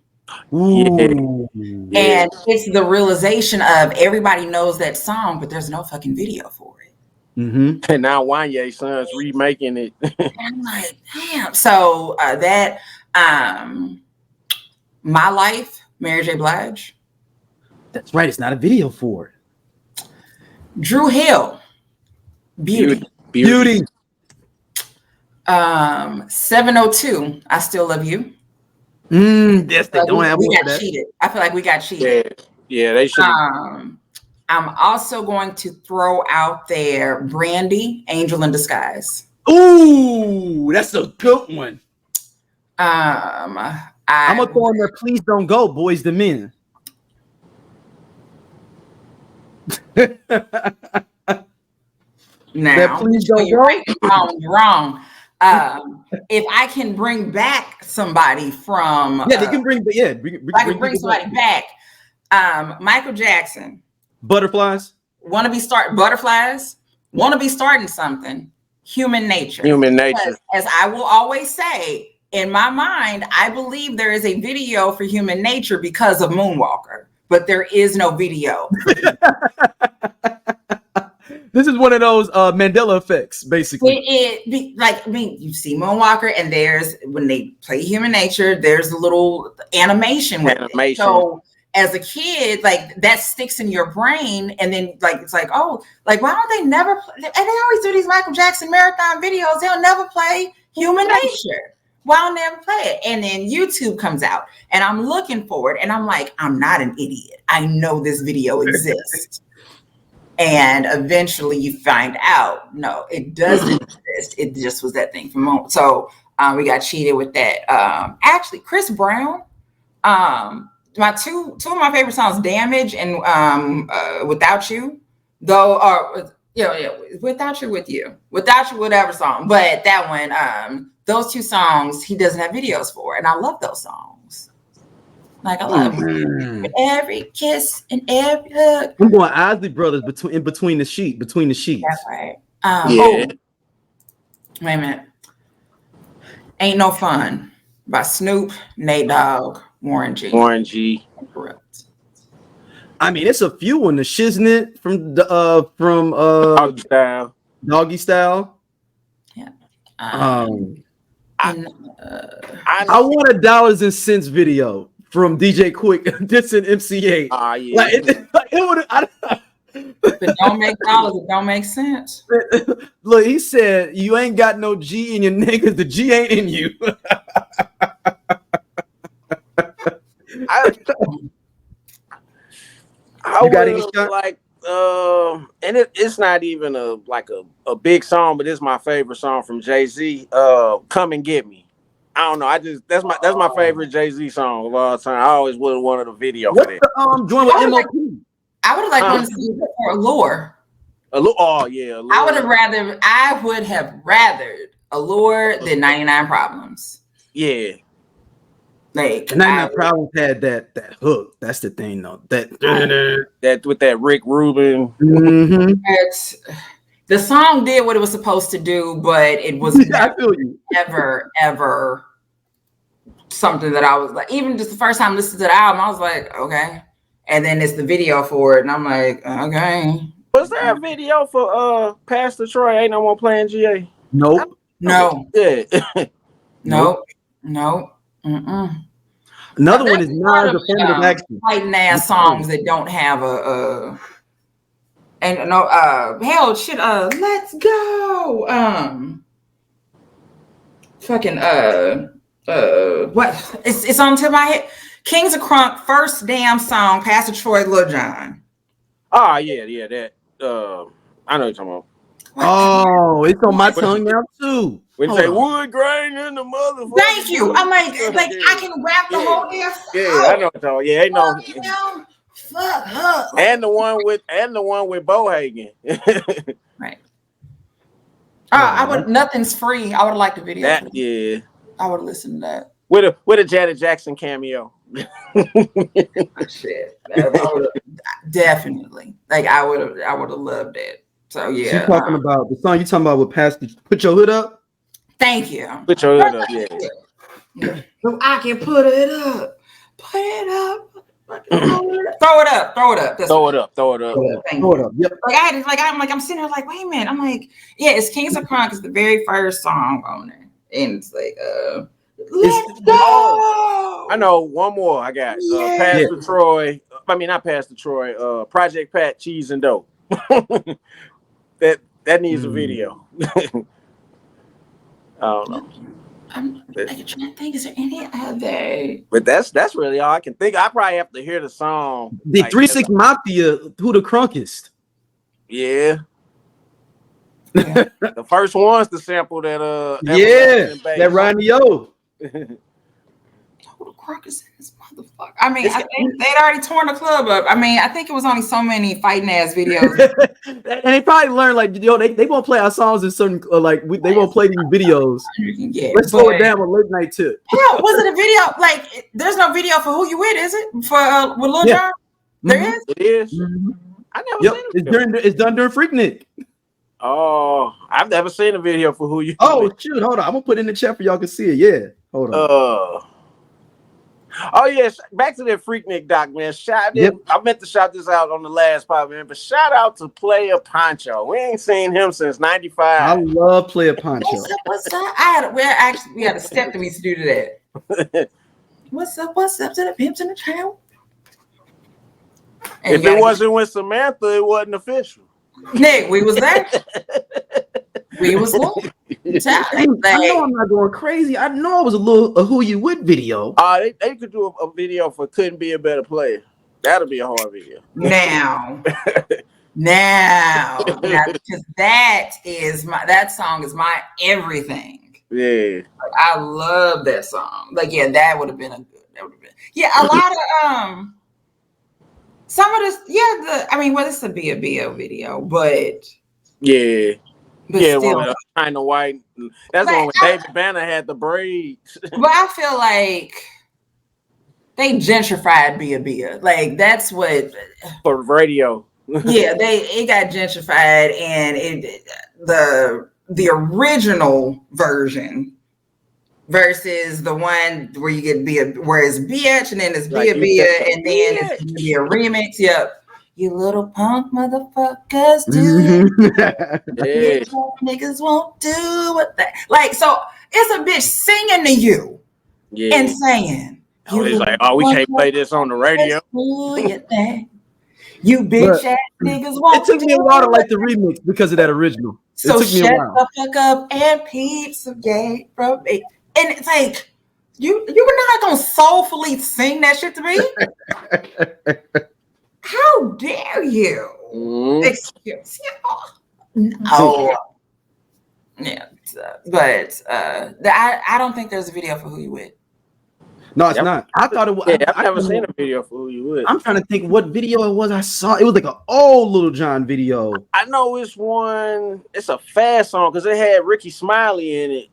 Speaker 1: Ooh.
Speaker 3: And it's the realization of everybody knows that song, but there's no fucking video for it.
Speaker 1: Mm-hmm.
Speaker 2: And now Wanye's son's remaking it.
Speaker 3: And I'm like, damn. So that My Life, Mary J. Blige.
Speaker 1: That's right. It's not a video for it.
Speaker 3: Drew Hill, Beauty. 702, I Still Love You.
Speaker 1: Yes, they don't have.
Speaker 3: We got cheated. I feel like we got cheated.
Speaker 2: Yeah, they should.
Speaker 3: I'm also going to throw out there Brandy, Angel in Disguise.
Speaker 1: Ooh, that's a good one.
Speaker 3: I'm
Speaker 1: gonna throw in there. Please Don't Go, Boys to Men.
Speaker 3: Now,
Speaker 1: Please Don't Go.
Speaker 3: you're wrong. If I can bring back somebody from,
Speaker 1: they can bring,
Speaker 3: I can bring somebody back. Michael Jackson.
Speaker 1: Butterflies.
Speaker 3: Want to be starting something. Human Nature.
Speaker 2: Because,
Speaker 3: as I will always say, in my mind, I believe there is a video for Human Nature because of Moonwalker, but there is no video.
Speaker 1: This is one of those Mandela effects, basically.
Speaker 3: You see Moonwalker, and there's when they play Human Nature, there's a little animation with it. So as a kid, like that sticks in your brain, and then it's like, oh, like why don't they never play? And they always do these Michael Jackson marathon videos. They'll never play Human Nature. Why don't they ever play it? And then YouTube comes out, and I'm looking for it, and I'm like, I'm not an idiot. I know this video exists. And eventually you find out, no, it doesn't exist. It just was that thing from moment. So we got cheated with that. Actually, Chris Brown, my two of my favorite songs, Damage and Without You, though, Yeah, Without You, With You. Without You, whatever song. But that one, those two songs, he doesn't have videos for. And I love those songs. Like, I love every kiss and every hug.
Speaker 1: I'm going Isley Brothers between the sheets.
Speaker 3: That's right.
Speaker 2: Yeah.
Speaker 3: Oh, wait a minute. Ain't No Fun by Snoop, Nate Dogg, Warren G. Correct.
Speaker 1: I mean, it's a few on the Shiznit from Doggy Style.
Speaker 3: Yeah.
Speaker 1: I
Speaker 3: I
Speaker 1: want a dollars and cents video from DJ Quik dissing MC8.
Speaker 2: Yeah.
Speaker 1: Like it would.
Speaker 3: If it don't make dollars, it don't make sense.
Speaker 1: Look, he said, "You ain't got no G in your niggas. The G ain't in you."
Speaker 2: I got any like, and it's not even a big song, but it's my favorite song from Jay-Z. "Come and Get Me." I don't know. that's my favorite Jay-Z song of all time. I always would have wanted a video for that.
Speaker 1: What's the joint with MOP?
Speaker 3: I would have liked one to see for Allure.
Speaker 2: Oh yeah, Allure.
Speaker 3: I would have rathered Allure than 99 Problems.
Speaker 2: Yeah.
Speaker 3: Like
Speaker 1: 99 Problems had that hook. That's the thing, though.
Speaker 2: That with that Rick Rubin.
Speaker 1: Mm-hmm.
Speaker 3: The song did what it was supposed to do, but it was ever something that I was like. Even just the first time listening to the album, I was like, okay. And then it's the video for it, and I'm like, okay.
Speaker 2: Was there a video for Pastor Troy Ain't No More Playing GA?
Speaker 1: Nope.
Speaker 3: No.
Speaker 2: Yeah.
Speaker 3: Nope. Mm-mm.
Speaker 1: Another one is non-affirmative action.
Speaker 3: Fighting ass songs that don't have hell shit. Let's go. What? It's on to my head. Kings of Crunk, first damn song, Pastor Troy, Lil Jon.
Speaker 2: Oh yeah, that. I know what you're talking about.
Speaker 1: Oh, it's on my tongue now too.
Speaker 2: When you say wood grain in the motherfucker.
Speaker 3: Thank you. I'm like I can rap the whole damn song.
Speaker 2: Yeah, I know what you're talking about. Yeah, ain't no.
Speaker 3: Fuck up.
Speaker 2: And the one with Bohagen.
Speaker 3: Right. I would. Nothing's free. I would have liked the video.
Speaker 2: Yeah.
Speaker 3: I would have listened to that.
Speaker 2: With a Janet Jackson cameo.
Speaker 3: Shit. Definitely. Like I would have loved it. So yeah.
Speaker 1: She's talking about the song you talking about with Pastor Put Your Hood Up.
Speaker 3: Thank you.
Speaker 2: Put your hood up, yeah.
Speaker 3: So I can put it up. Put it up. Throw it up.
Speaker 2: Throw it up.
Speaker 1: Yep.
Speaker 3: I'm sitting here like, wait a minute. I'm like, yeah, it's Kings of Crunk is the very first song on there. And it's like, let's go.
Speaker 2: I know one more I got. Pastor Troy. I mean, not Pastor Troy. Project Pat, Cheese and Dope. that needs a video. I don't know.
Speaker 3: I'm trying to think. Is there any other?
Speaker 2: But that's really all I can think. I probably have to hear the song.
Speaker 1: The 3-6 Mafia, who the crunkest?
Speaker 2: Yeah. The first one's the sample that
Speaker 1: that Ronnie O.
Speaker 3: Who the crunkest in this motherfucker? I mean, they'd already torn the club up. I mean, I think it was only so many fighting ass videos.
Speaker 1: And they probably learned like, they won't play our songs in certain they won't play these videos. Let's slow it down with late night tip.
Speaker 3: Yeah, was it a video? Like, there's no video for Who You With, is it? For with Lil Jon? There is.
Speaker 2: It is.
Speaker 1: Mm-hmm.
Speaker 2: I never seen it.
Speaker 1: It's done during Freaknik.
Speaker 2: Oh, I've never seen a video for Who You.
Speaker 1: Oh shoot, hold on. I'm gonna put it in the chat for y'all can see it. Yeah, hold on.
Speaker 2: Oh yes, back to that Freaknik doc, man. I meant to shout this out on the last part, man. But shout out to Player Poncho. We ain't seen him since '95.
Speaker 1: I love Player Poncho.
Speaker 3: What's up? We had a step that we used to do to that. What's up to the pimps in the trail?
Speaker 2: If it wasn't with Samantha, it wasn't official.
Speaker 3: Nick, we was there. We was there.
Speaker 1: I know I'm not going crazy. I know it was a Who You With video.
Speaker 2: They could do a video for Couldn't Be a Better Player. That'll be a hard video.
Speaker 3: Now, because that song is my everything.
Speaker 2: Yeah.
Speaker 3: I love that song. Like, yeah, that would have been a lot of some of this, this is a B.O. video, but
Speaker 2: Yeah.
Speaker 3: But
Speaker 2: Yeah,
Speaker 3: still,
Speaker 2: one with China White. That's the one with David Banner had the braids.
Speaker 3: but I feel like they gentrified Bia. Like that's what
Speaker 2: For radio.
Speaker 3: yeah, it got gentrified, and the original version versus the one where you get Bia, where it's BH and then it's
Speaker 2: Like
Speaker 3: Bia,
Speaker 2: you said,
Speaker 3: and then it's gonna be a remix. Yep. You little punk motherfuckers do.
Speaker 2: Yeah.
Speaker 3: Niggas won't do what that. Like, so it's a bitch singing to you
Speaker 2: Yeah.
Speaker 3: and saying,
Speaker 2: Oh, it's like, oh, we can't play this on the radio.
Speaker 3: You bitch
Speaker 1: But
Speaker 3: ass niggas won't.
Speaker 1: it took me a while to like the remix because of that original.
Speaker 3: So
Speaker 1: it took me
Speaker 3: shut
Speaker 1: a while.
Speaker 3: the fuck up and peep some gay from me. And it's like, you were not gonna soulfully sing that shit to me? How dare you? Excuse you. No. Yeah. But I don't think there's a video for Who You With.
Speaker 1: No, it's not. I thought it was.
Speaker 2: Yeah, I've never seen a video for Who You With.
Speaker 1: I'm trying to think what video it was. I saw it was like an old Little John video.
Speaker 2: I know it's one. It's a fast song because it had Ricky Smiley in it.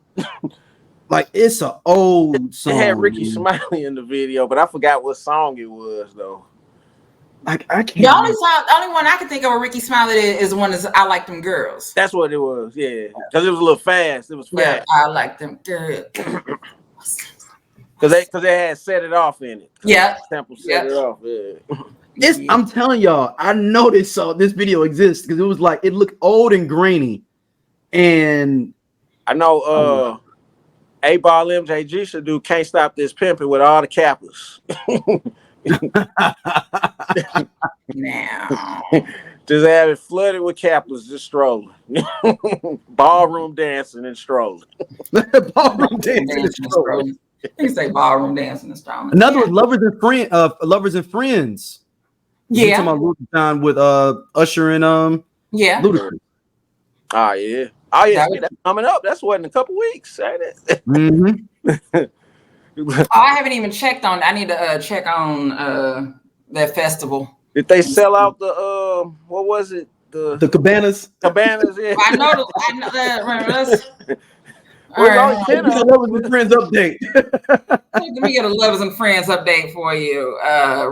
Speaker 1: Like it's an old song.
Speaker 2: It had Ricky Smiley in the video, but I forgot what song it was though.
Speaker 1: Like I can't.
Speaker 3: The only one I can think of where Ricky Smiley is the one is I Like Them Girls.
Speaker 2: That's what it was. Yeah, because it was a little fast. It was fast.
Speaker 3: Yeah, I Like Them Girls.
Speaker 2: Because they had Set It Off in it.
Speaker 3: Yeah.
Speaker 2: Sample Set It Off. Yeah.
Speaker 1: I'm telling y'all, I noticed this video exists because it was like it looked old and grainy, and
Speaker 2: I know A-Ball MJG should do Can't Stop This Pimpin' with all the Kappas.
Speaker 3: Now.
Speaker 2: Just have it flooded with Kappas, just strolling. Ballroom dancing and strolling.
Speaker 1: Ballroom dancing and strolling.
Speaker 3: You say ballroom dancing and strolling.
Speaker 1: Another was Lovers and Friends.
Speaker 3: Yeah.
Speaker 1: Talking about Little John with Usher and
Speaker 3: yeah.
Speaker 1: Ludacris.
Speaker 2: Oh yeah. Oh yeah, that's coming up. That's what in a couple weeks, ain't it?
Speaker 1: Mm-hmm.
Speaker 3: I haven't even checked on. I need to check on that festival.
Speaker 2: Did they sell out the what was it? The
Speaker 1: Cabanas.
Speaker 2: Cabanas, yeah.
Speaker 3: I know that.
Speaker 1: Lovers and Friends update.
Speaker 3: Let me get a Lovers and Friends update for you,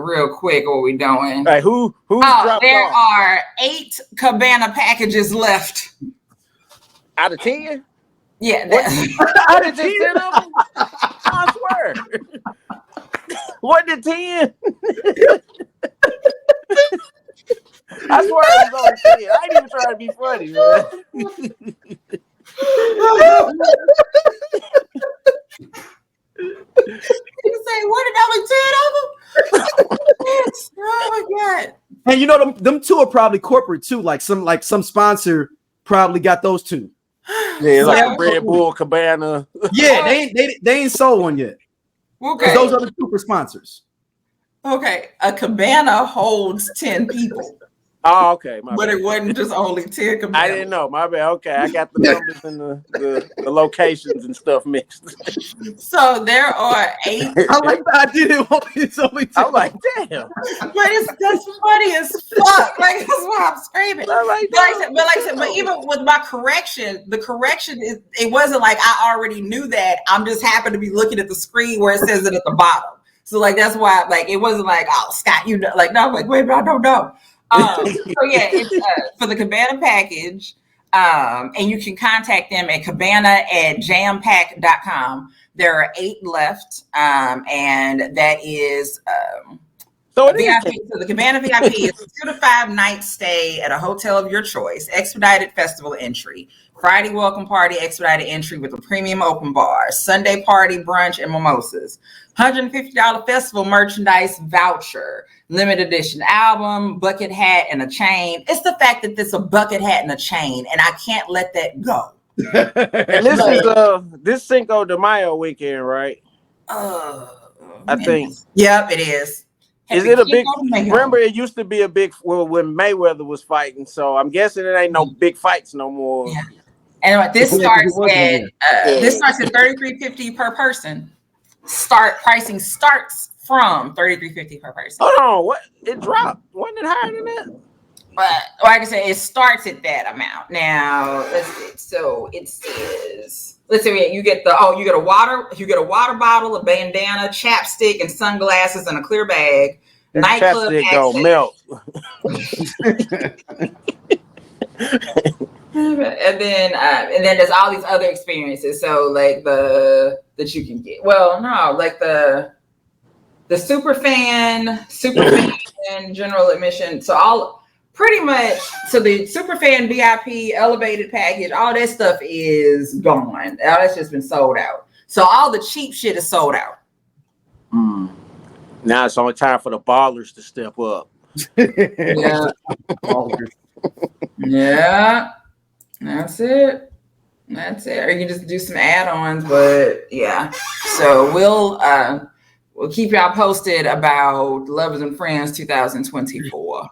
Speaker 3: real quick. What we doing?
Speaker 2: Hey, who dropped
Speaker 3: there
Speaker 2: off?
Speaker 3: are 8 Cabana packages left.
Speaker 2: Out of 10?
Speaker 3: Yeah.
Speaker 2: Out of 10 of them? I swear. What did 10? I swear it was only 10. I ain't even trying to be funny, man.
Speaker 3: You say, what did only 10 of them? Oh my God.
Speaker 1: And you know them two are probably corporate too. Like some sponsor probably got those two.
Speaker 2: Yeah, like a Red Bull Cabana.
Speaker 1: Yeah, they ain't sold one yet.
Speaker 3: Okay.
Speaker 1: Those are the super sponsors.
Speaker 3: Okay, a cabana holds 10 people.
Speaker 2: Oh, okay.
Speaker 3: But it wasn't just only 10 cabanas.
Speaker 2: I didn't know. My bad. Okay, I got the numbers and the locations and stuff mixed.
Speaker 3: So there are 8.
Speaker 1: I like that I did it. It's only 10.
Speaker 2: I'm like, damn.
Speaker 3: But that's funny as fuck. Like that's why I'm screaming. Like I said, but even with my correction, the correction is it wasn't like I already knew that. I'm just happen to be looking at the screen where it says it at the bottom. So like that's why like it wasn't like, oh Scott, you know, like no, I'm like wait, but I don't know. So yeah, it's for the Cabana package, and you can contact them at cabana@jampack.com. There are 8 left, and that is
Speaker 2: so it
Speaker 3: VIP.
Speaker 2: is.
Speaker 3: So the Cabana VIP is 2 to 5 night stay at a hotel of your choice, expedited festival entry, Friday welcome party, expedited entry with a premium open bar, Sunday party, brunch, and mimosas, $150 festival merchandise voucher, limited edition album, bucket hat, and a chain. It's the fact that it's a bucket hat and a chain, and I can't let that go.
Speaker 2: And this is this Cinco de Mayo weekend, right? I think.
Speaker 3: Yep, it is.
Speaker 2: Is it a big? Remember, it used to be a big. Well, when Mayweather was fighting, so I'm guessing it ain't no big fights no more.
Speaker 3: Yeah. And this starts at $33.50 per person. Pricing starts from $33.50 per person.
Speaker 2: Hold on, what? It dropped. Wasn't it higher than that?
Speaker 3: but like I said, it starts at that amount. Now, let's see. So it says, let's see, you get a water bottle, a bandana, chapstick, and sunglasses in a clear bag.
Speaker 2: This
Speaker 3: Nightclub
Speaker 2: chapstick don't melt.
Speaker 3: And then there's all these other experiences. So like that you can get. Well, no, like the super fan general admission. So all pretty much. So the super fan VIP elevated package, all that stuff is gone. All that's just been sold out. So all the cheap shit is sold out.
Speaker 2: Now it's only time for the ballers to step up.
Speaker 3: Yeah. Yeah. That's it. Or you can just do some add-ons, but yeah. So we'll keep y'all posted about Lovers and Friends 2024.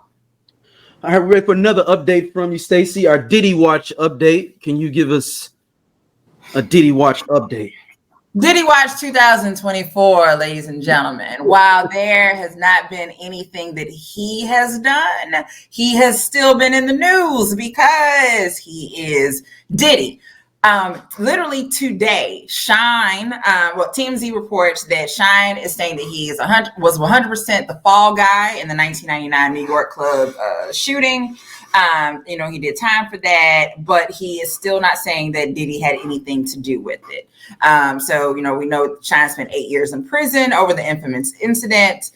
Speaker 1: All right, we're ready for another update from you, Stacey. Our Diddy Watch update. Can you give us a Diddy Watch update?
Speaker 3: Diddy Watch 2024, ladies and gentlemen. While there has not been anything that he has done, he has still been in the news because he is Diddy. Literally today, Shyne, TMZ reports that Shyne is saying that he was 100% the fall guy in the 1999 New York club shooting. He did time for that, but he is still not saying that Diddy had anything to do with it. We know Shyne spent 8 years in prison over the infamous incident.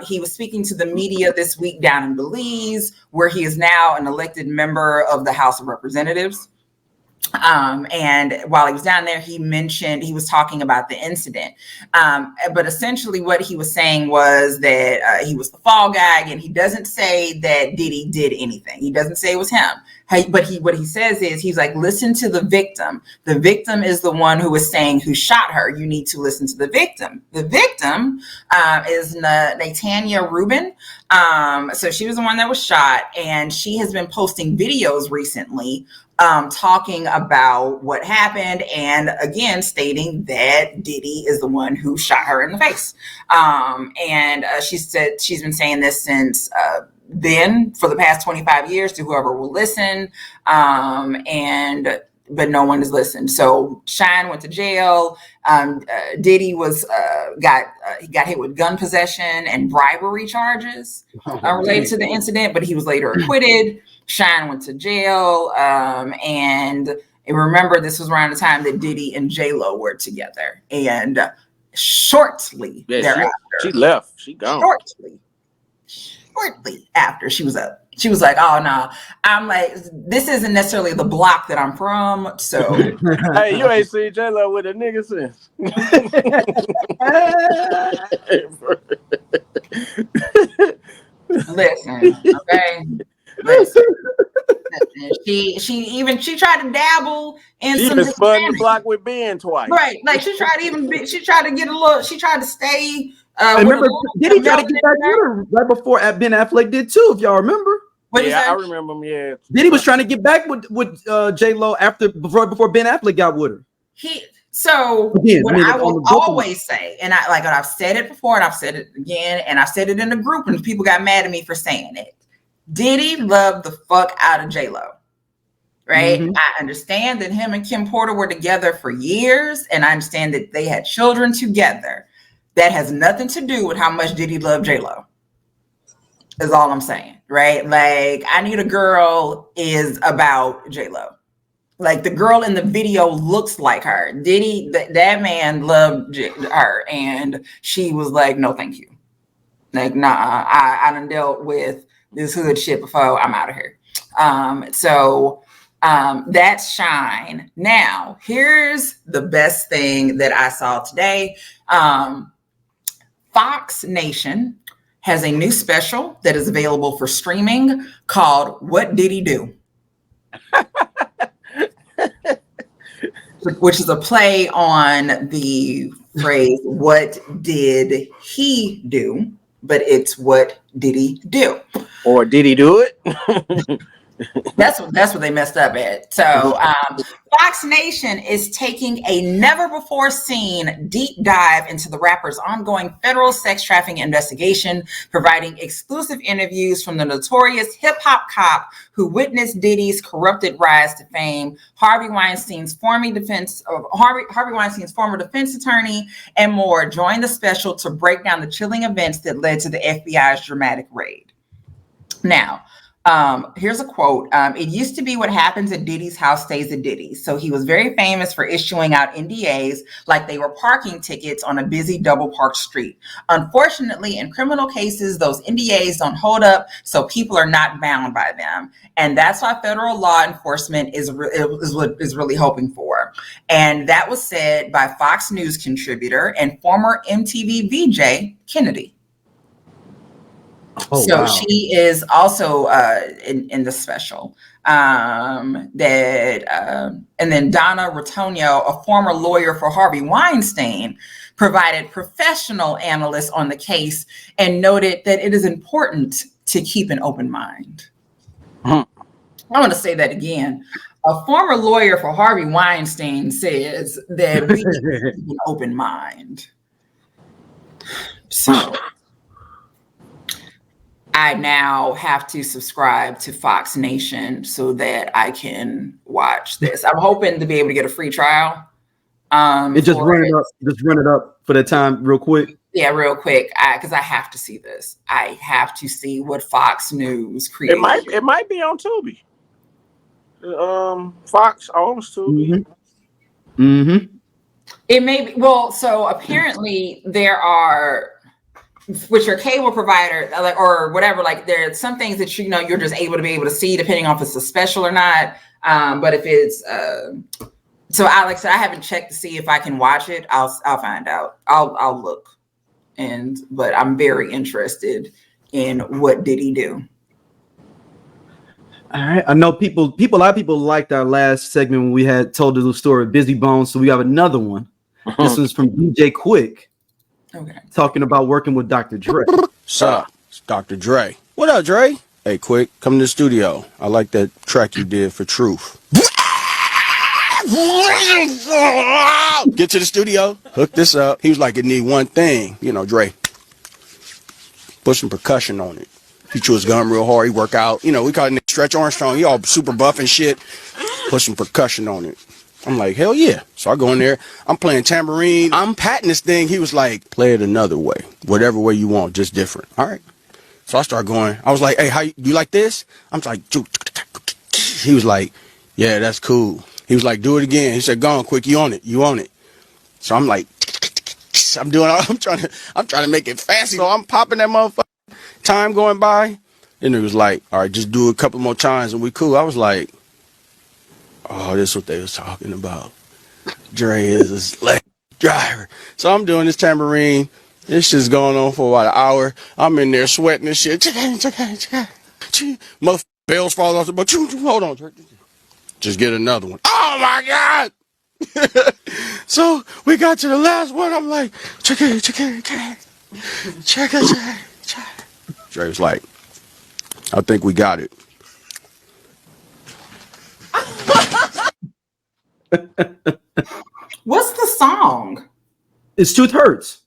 Speaker 3: He was speaking to the media this week down in Belize, where he is now an elected member of the House of Representatives. And while he was down there, he was talking about the incident. But essentially what he was saying was that he was the fall guy, and he doesn't say that Diddy did anything. He doesn't say it was him. But what he says is, he's like, listen to the victim. The victim is the one who is saying who shot her. You need to listen to the victim. The victim is Natanya Rubin. So she was the one that was shot, and she has been posting videos recently talking about what happened, and again stating that Diddy is the one who shot her in the face. She said she's been saying this since then for the past 25 years to whoever will listen, but no one has listened. So Shyne went to jail. Diddy got hit with gun possession and bribery charges related to the incident, but he was later acquitted. Shyne went to jail, and remember, this was around the time that Diddy and J-Lo were together, and shortly thereafter,
Speaker 2: she left. She gone.
Speaker 3: Shortly after, she was up. She was like, "Oh no," I'm like, "This isn't necessarily the block that I'm from." So,
Speaker 2: hey, you ain't seen J-Lo with a nigga since.
Speaker 3: Listen, okay. Listen. She tried to dabble in
Speaker 2: she
Speaker 3: some
Speaker 2: spun the block with Ben twice.
Speaker 3: Right. Like she tried to stay.
Speaker 1: Remember, Diddy tried to get back with her right before Ben Affleck did too, if y'all remember.
Speaker 2: I remember him, yeah.
Speaker 1: Diddy was trying to get back with J-Lo before Ben Affleck got with her.
Speaker 3: I will always say, and I've said it before and I've said it again, and I've said it in the group and people got mad at me for saying it. Diddy loved the fuck out of J-Lo, right? Mm-hmm. I understand that him and Kim Porter were together for years, and I understand that they had children together. That has nothing to do with how much Diddy loved J-Lo, is all I'm saying, right? Like, I Need a Girl is about J-Lo. Like, the girl in the video looks like her. Diddy, that man loved her, and she was like, no, thank you. Like, nah, I done dealt with this hood shit before, I'm out of here. That's Shyne. Now, here's the best thing that I saw today. Fox Nation has a new special that is available for streaming called What Did He Do? Which is a play on the phrase, what did he do? But it's what did he do?
Speaker 2: Or did he do it?
Speaker 3: That's what they messed up at. So Fox Nation is taking a never-before-seen deep dive into the rapper's ongoing federal sex trafficking investigation, providing exclusive interviews from the notorious hip-hop cop who witnessed Diddy's corrupted rise to fame, Harvey Weinstein's former defense attorney, and more. Join the special to break down the chilling events that led to the FBI's dramatic raid. Now, here's a quote. It used to be what happens at Diddy's house stays at Diddy's. So he was very famous for issuing out NDAs like they were parking tickets on a busy double parked street. Unfortunately, in criminal cases, those NDAs don't hold up, so people are not bound by them. And that's why federal law enforcement is really hoping for. And that was said by Fox News contributor and former MTV VJ, Kennedy.
Speaker 1: Oh,
Speaker 3: so
Speaker 1: wow.
Speaker 3: She is also in the special. And then Donna Rotonio, a former lawyer for Harvey Weinstein, provided professional analysis on the case and noted that it is important to keep an open mind. I want to say that again. A former lawyer for Harvey Weinstein says that we need to keep an open mind. So I now have to subscribe to Fox Nation so that I can watch this. I'm hoping to be able to get a free trial.
Speaker 1: Run it up for the time real quick.
Speaker 3: Yeah, real quick, because I have to see this. I have to see what Fox News created.
Speaker 2: It might be on Tubi. Fox owns Tubi.
Speaker 1: Mm-hmm.
Speaker 3: It may be. Well, so apparently there are, with your cable provider, like, or whatever, like there's some things that you're just able to see depending on if it's a special or not. But if it's so Alex, I haven't checked to see if I can watch it. I'll find out. I'll look. But I'm very interested in what did he do.
Speaker 1: All right. I know a lot of people liked our last segment when we had told the story of Busy Bones. So we have another one. This one's from DJ Quik.
Speaker 3: Okay.
Speaker 1: Talking about working with Dr. Dre.
Speaker 7: So, it's Dr. Dre. What up, Dre? Hey, Quik, come to the studio. I like that track you did for Truth. Get to the studio, hook this up. He was like, it need one thing. Dre, put some percussion on it. He chew his gum real hard. He work out. We call it Stretch Armstrong. He all super buff and shit. Put some percussion on it. I'm like, hell yeah. So I go in there. I'm playing tambourine. I'm patting this thing. He was like, play it another way. Whatever way you want, just different. All right. So I start going. I was like, hey, how you like this? I'm like, he was like, yeah, that's cool. He was like, do it again. He said, go on, Quik, you on it. So I'm like, I'm trying to make it fast. So I'm popping that motherfucker. Time going by. Then it was like, all right, just do it a couple more times and we cool. I was like, oh, this is what they was talking about. Dre is a slave driver. So I'm doing this tambourine. This shit's going on for about an hour. I'm in there sweating and shit. Motherfucker bells fall off the boat. Hold on. Just get another one. Oh my God. So we got to the last one. I'm like, check it. Dre was like, I think we got it.
Speaker 3: What's the song?
Speaker 1: It's Truth Hurts.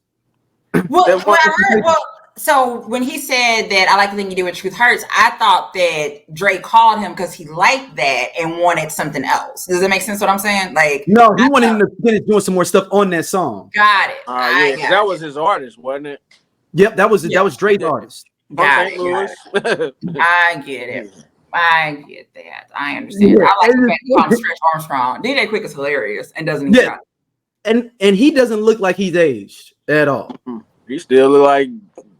Speaker 3: So when he said that I like the thing you do with Truth Hurts, I thought that Dre called him because he liked that and wanted something else. Does that make sense what I'm saying? Like,
Speaker 1: no, he wanted him to finish doing some more stuff on that song.
Speaker 3: Got it.
Speaker 2: Yeah, that was his artist, wasn't it?
Speaker 1: Yep, that was Dre's artist.
Speaker 3: Got it. I get it. I get that. I understand.
Speaker 1: Yeah.
Speaker 3: I like the fact that I'm Stretch Armstrong. DJ Quik is hilarious and doesn't even try.
Speaker 1: And he doesn't look like he's aged at all.
Speaker 2: He still look like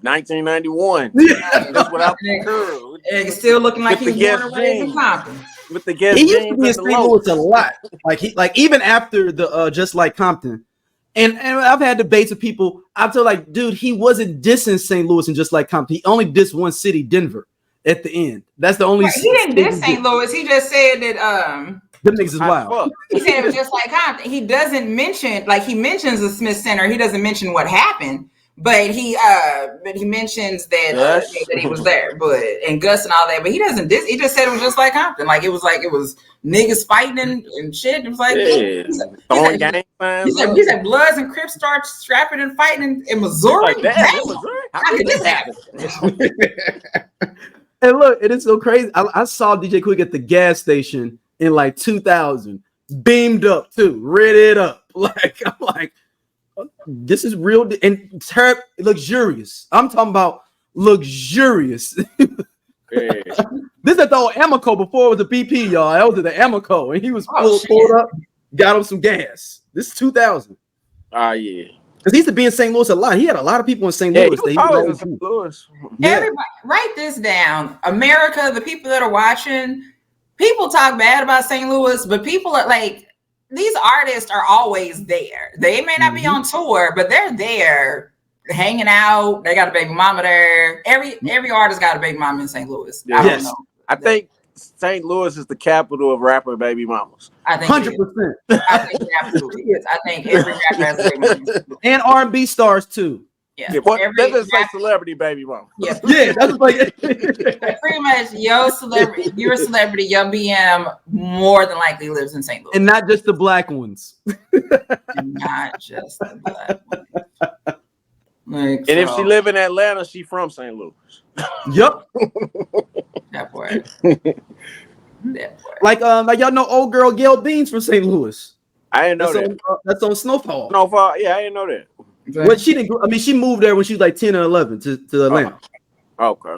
Speaker 2: 1991. That's without the curl.
Speaker 3: He's still looking like he's born and raised in Compton.
Speaker 2: With the guest
Speaker 1: he used to be in St. Louis a lot. Like even after the Just Like Compton. And I've had debates with people. I feel like, dude, he wasn't dissing St. Louis and Just Like Compton. He only dissed one city, Denver, at the end. That's the only.
Speaker 3: Right, he didn't diss St. Louis. He just said that
Speaker 1: them niggas is wild.
Speaker 3: He said it was just like Compton. He doesn't mention, like he mentions the Smith Center. He doesn't mention what happened, But he mentions that that he was there, and Gus and all that. But he doesn't. He just said it was just like Compton. Like it was niggas fighting and shit. It was like he said Bloods and Crips start strapping and fighting in Missouri.
Speaker 2: Like that, Missouri? How could this happen?
Speaker 1: And look, it is so crazy. I saw DJ Quik at the gas station in like 2000, beamed up too, read it up. Like I'm like, this is real and luxurious. I'm talking about luxurious. This is the old Amoco before it was a BP, y'all. That was the Amoco, and he was pulled up, got him some gas. This is 2000.
Speaker 2: Yeah.
Speaker 1: Because he used to be in St. Louis a lot. He had a lot of people in St. Louis.
Speaker 2: He was in St. Louis.
Speaker 1: Yeah.
Speaker 3: Everybody, write this down. America, the people that are watching, people talk bad about St. Louis, but people are like, these artists are always there. They may not be on tour, but they're there hanging out. They got a baby mama there. Every artist got a baby mama in St. Louis. I don't know.
Speaker 2: I think St. Louis is the capital of rapper baby mamas.
Speaker 3: I think
Speaker 1: 100%.
Speaker 3: I think it absolutely is. I think every rapper has a baby mama.
Speaker 1: And R&B stars too.
Speaker 3: Yeah,
Speaker 2: that just say celebrity baby mama.
Speaker 3: Yeah,
Speaker 1: that's like
Speaker 3: pretty much you're a celebrity, your BM more than likely lives in St. Louis.
Speaker 1: And not just the black ones.
Speaker 3: Not just the black ones.
Speaker 2: And if she live in Atlanta, she from St. Louis.
Speaker 1: Yep.
Speaker 3: That boy.
Speaker 1: Like y'all know old girl Gail Beans from St. Louis.
Speaker 2: I didn't know that.
Speaker 1: That's on Snowfall.
Speaker 2: Snowfall, yeah, I didn't know that.
Speaker 1: Well, she didn't. I mean, she moved there when she was like 10 or 11 to Atlanta.
Speaker 2: Okay.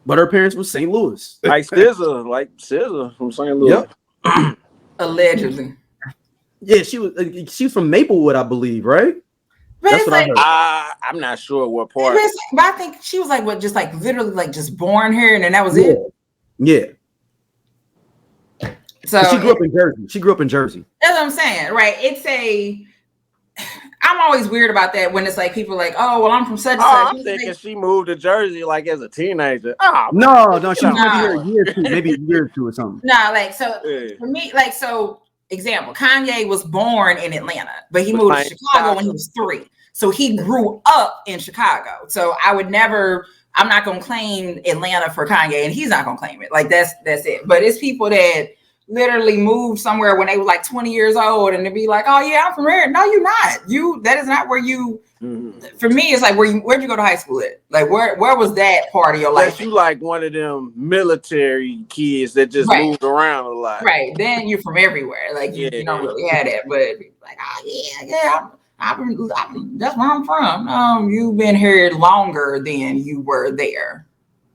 Speaker 1: But her parents were St. Louis.
Speaker 2: Like SZA from St. Louis.
Speaker 1: Yep.
Speaker 3: Allegedly.
Speaker 1: Yeah, she was from Maplewood, I believe, right?
Speaker 3: But
Speaker 1: that's what I heard.
Speaker 2: I'm not sure what part.
Speaker 3: But I think she was like literally just born here, and then that was it.
Speaker 1: Yeah.
Speaker 3: So
Speaker 1: she grew up in Jersey.
Speaker 3: That's what I'm saying, right? I'm always weird about that when it's like people are like, oh, well, I'm from such and such.
Speaker 2: I'm thinking she moved to Jersey like as a teenager.
Speaker 1: No, she moved here a year or two, maybe a year or two or something.
Speaker 3: No, for me, example, Kanye was born in Atlanta, but he moved to Chicago when he was 3. So he grew up in Chicago. So I'm not gonna claim Atlanta for Kanye, and he's not gonna claim it. Like that's it. But it's people that literally moved somewhere when they were like 20 years old, and to be like, oh yeah, I'm from here. No, you're not. That is not where you. For me, it's like where'd you go to high school at? Like where was that part of your life?
Speaker 2: You like one of them military kids that just moved around a lot.
Speaker 3: Right. Then you're from everywhere. Like you don't really have that. But like, that's where I'm from. You've been here longer than you were there.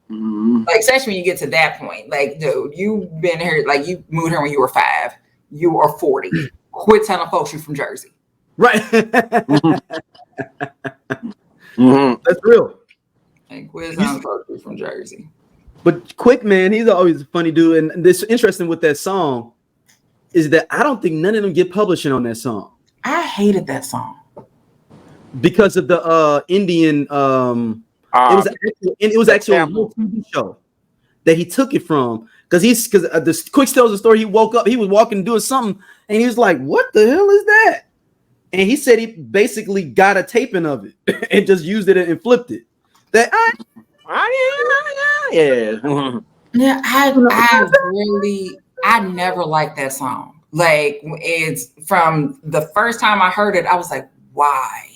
Speaker 3: Like, especially when you get to that point, like, dude, you've been here, like, you moved here when you were 5. You are 40. Quit telling folks you're from Jersey.
Speaker 1: Right. That's real.
Speaker 3: And quit telling folks you're from Jersey.
Speaker 1: But Quik, man, he's always a funny dude. And this interesting with that song is that I don't think none of them get publishing on that song.
Speaker 3: I hated that song
Speaker 1: because of the Indian. It was actually a real TV show that he took it from, because the Quik tells the story. He woke up, he was walking doing something, and he was like, "What the hell is that?" And he said he basically got a taping of it and just used it and flipped it.
Speaker 3: I never liked that song. Like, it's from the first time I heard it, I was like, why?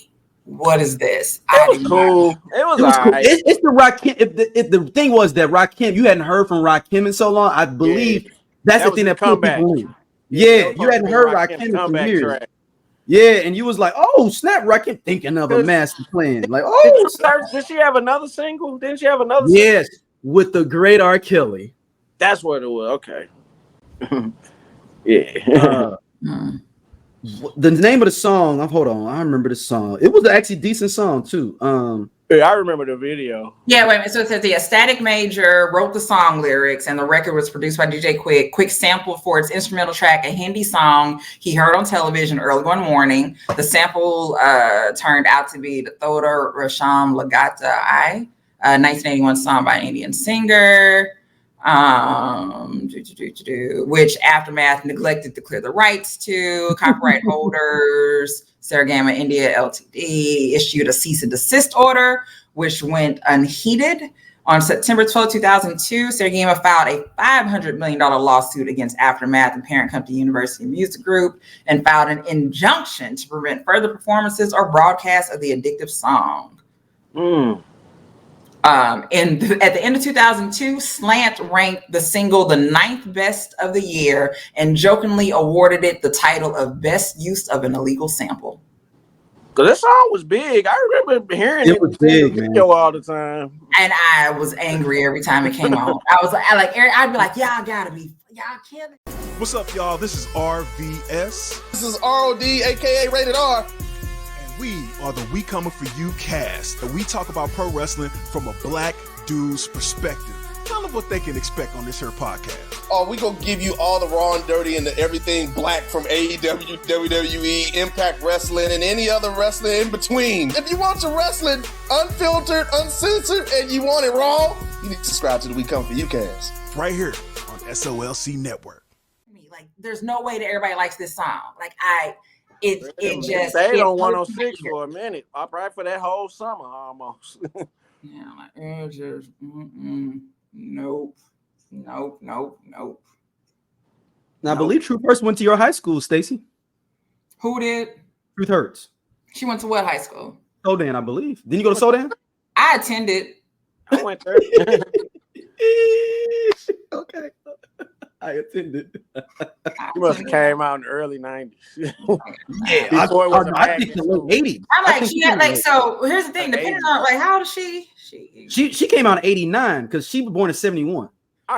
Speaker 3: What is this?
Speaker 2: It was cool. It was
Speaker 1: cool. It's the Rakim. If the thing was that Rakim, you hadn't heard from Rakim in so long, I believe that's the thing that put people in. Yeah, you hadn't heard Rakim for years. Track. Yeah, and you was like, oh snap, Rakim, thinking of a master plan. Like,
Speaker 2: did she have another single? Didn't she have another?
Speaker 1: Yes, with the great R. Kelly.
Speaker 2: That's what it was. Okay. Yeah.
Speaker 1: The name of the song, hold on, I remember the song. It was actually a decent song too.
Speaker 2: Yeah, I remember the video.
Speaker 3: Yeah, wait a minute. So it says Static Major wrote the song lyrics, and the record was produced by DJ Quik. Quik sampled for its instrumental track a Hindi song he heard on television early one morning. The sample turned out to be the Thoda Rasham Lagata I, 1981 song by an Indian singer. Which Aftermath neglected to clear the rights to. Copyright holders, Saragama India Ltd. issued a cease and desist order, which went unheeded. On September 12, 2002, Saragama filed a $500 million lawsuit against Aftermath and parent company University Music Group and filed an injunction to prevent further performances or broadcasts of the addictive song. And at the end of 2002, Slant ranked the single the 9th best of the year and jokingly awarded it the title of Best Use of an Illegal Sample.
Speaker 2: Cause this song was big. I remember hearing it was big, in the video all the time.
Speaker 3: And I was angry every time it came on. I'd be like, y'all gotta be, y'all kidding.
Speaker 8: What's up, y'all? This is RVS.
Speaker 9: This is ROD, aka Rated R.
Speaker 8: And we are the We Coming For You cast. And we talk about pro wrestling from a black dude's perspective. Tell them what they can expect on this here podcast.
Speaker 9: Oh, we gonna give you all the raw and dirty and the everything black from AEW, WWE, Impact Wrestling, and any other wrestling in between. If you want your wrestling unfiltered, uncensored, and you want it raw, you need to subscribe to the We Come For You cast.
Speaker 8: Right here on SOLC Network.
Speaker 3: Like, there's no way that everybody likes this song. Like, it just
Speaker 2: stayed on 106 for a minute. Right for that whole summer almost.
Speaker 3: Yeah, like it just nope. Now,
Speaker 1: I believe Truth Hurts went to your high school, Stacey.
Speaker 3: Who did?
Speaker 1: Truth Hurts.
Speaker 3: She went to what high school?
Speaker 1: Sodan, I believe. Didn't you go to Sodan?
Speaker 3: I attended.
Speaker 2: I went there.
Speaker 1: Okay. I attended.
Speaker 2: You must have came out in the early 90s.
Speaker 1: Yeah,
Speaker 2: before it was
Speaker 1: I think the late 80s.
Speaker 3: I'm like, she had like, so here's the thing, depending on like how old is she?
Speaker 1: She came out in 89 because she was born in 71.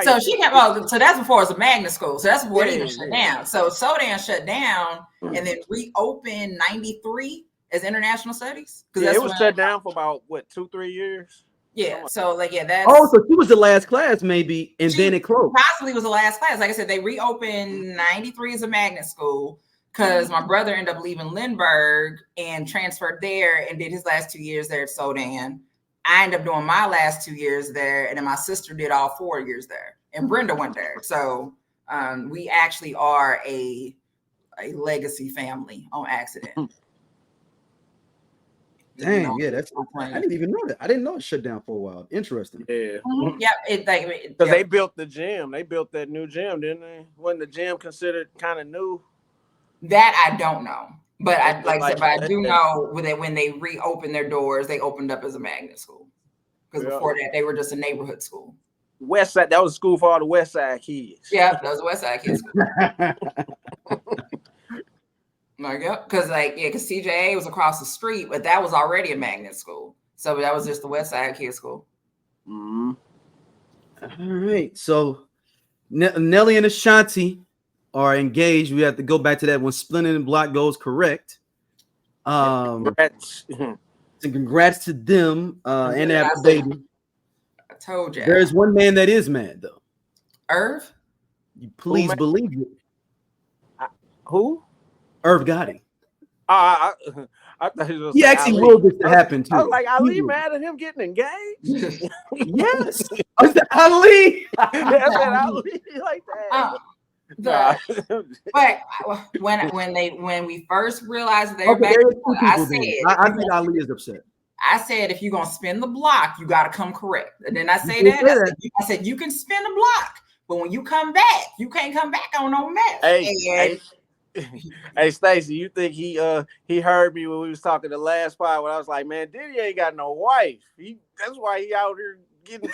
Speaker 3: So she came out, so that's before it was a magnet school. So that's before it even shut down. So Sodan shut down and then reopened 93 as international studies.
Speaker 2: Yeah, it was shut down for about 2-3 years.
Speaker 3: Yeah, so like that's
Speaker 1: so she was the last class maybe, and then it closed.
Speaker 3: Possibly was the last class. Like I said, they reopened 93 as a magnet school because my brother ended up leaving Lindbergh and transferred there and did his last 2 years there at Sodan. I ended up doing my last 2 years there, and then my sister did all 4 years there, and Brenda went there. So we actually are a legacy family on accident.
Speaker 1: Dang, yeah, that's. I didn't even know that. I didn't know it shut down for a while. Interesting.
Speaker 2: Yeah.
Speaker 3: Yeah,
Speaker 2: because they built the gym. They built that new gym, didn't they? Wasn't the gym considered kind of new?
Speaker 3: That I don't know. But I do know that when they reopened their doors, they opened up as a magnet school. Because before that, they were just a neighborhood school.
Speaker 2: West Side, that was a school for all the West Side kids.
Speaker 3: Yeah, that was a West Side kids school. Because CJA was across the street, but that was already a magnet school. So that was just the West Side kids school.
Speaker 2: Mm-hmm.
Speaker 1: All right. So Nelly and Ashanti are engaged. We have to go back to that when Splinter and Block goes correct.
Speaker 2: Congrats.
Speaker 1: Congrats to them and their baby.
Speaker 3: I told you.
Speaker 1: There's one man that is mad though.
Speaker 3: Irv?
Speaker 1: You please believe it.
Speaker 2: Who?
Speaker 1: Irv Gotti.
Speaker 2: I thought
Speaker 1: he actually willed this to happen too.
Speaker 2: I was like, Ali mad at him getting engaged?
Speaker 1: Yes. I said, Ali.
Speaker 2: I said, Ali like that.
Speaker 3: But when we first realized they were back, I
Speaker 1: think Ali is upset.
Speaker 3: I said, if you're gonna spin the block, you gotta come correct. And then I say that I said you can spin the block, but when you come back, you can't come back on no mess.
Speaker 2: Hey, Stacey, you think he heard me when we was talking the last part when I was like, man, Diddy ain't got no wife. That's why he out here getting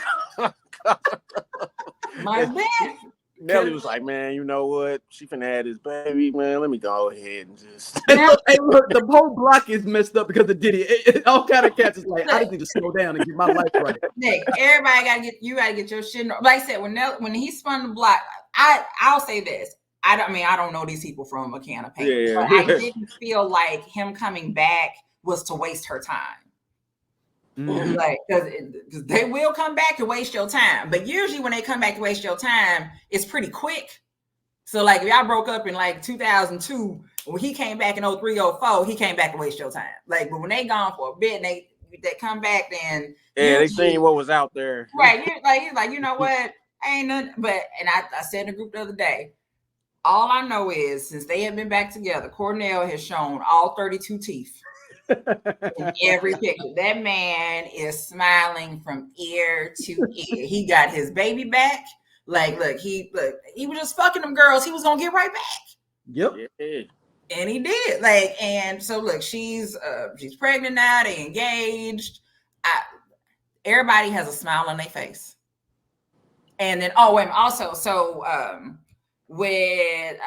Speaker 3: my man.
Speaker 2: Nelly was like, man, you know what? She finna have this baby, man. Let me go ahead and just.
Speaker 1: Hey, look, the whole block is messed up because of Diddy. All kind of cats is like, I just need to slow down and get my life right.
Speaker 3: Nick, everybody gotta get your shit. Like I said, when he spun the block, I'll say this. I don't know these people from a can of paint.
Speaker 2: Yeah.
Speaker 3: But I didn't feel like him coming back was to waste her time. Mm-hmm. Like, because they will come back to waste your time. But usually when they come back to waste your time, it's pretty quick. So like if y'all broke up in like 2002, when he came back in 03, 04, he came back to waste your time. Like, but when they gone for a bit and they come back, then
Speaker 2: they seen what was out there.
Speaker 3: Right. He's like, you know what? ain't nothing. But and I said in the group the other day, all I know is since they have been back together, Cornell has shown all 32 teeth in every picture. That man is smiling from ear to ear. He got his baby back. Like, look, he was just fucking them girls. He was gonna get right back.
Speaker 1: Yep.
Speaker 2: Yeah.
Speaker 3: And he did. Like, and so look, she's pregnant now. They engaged. Everybody has a smile on their face. And then, also, so with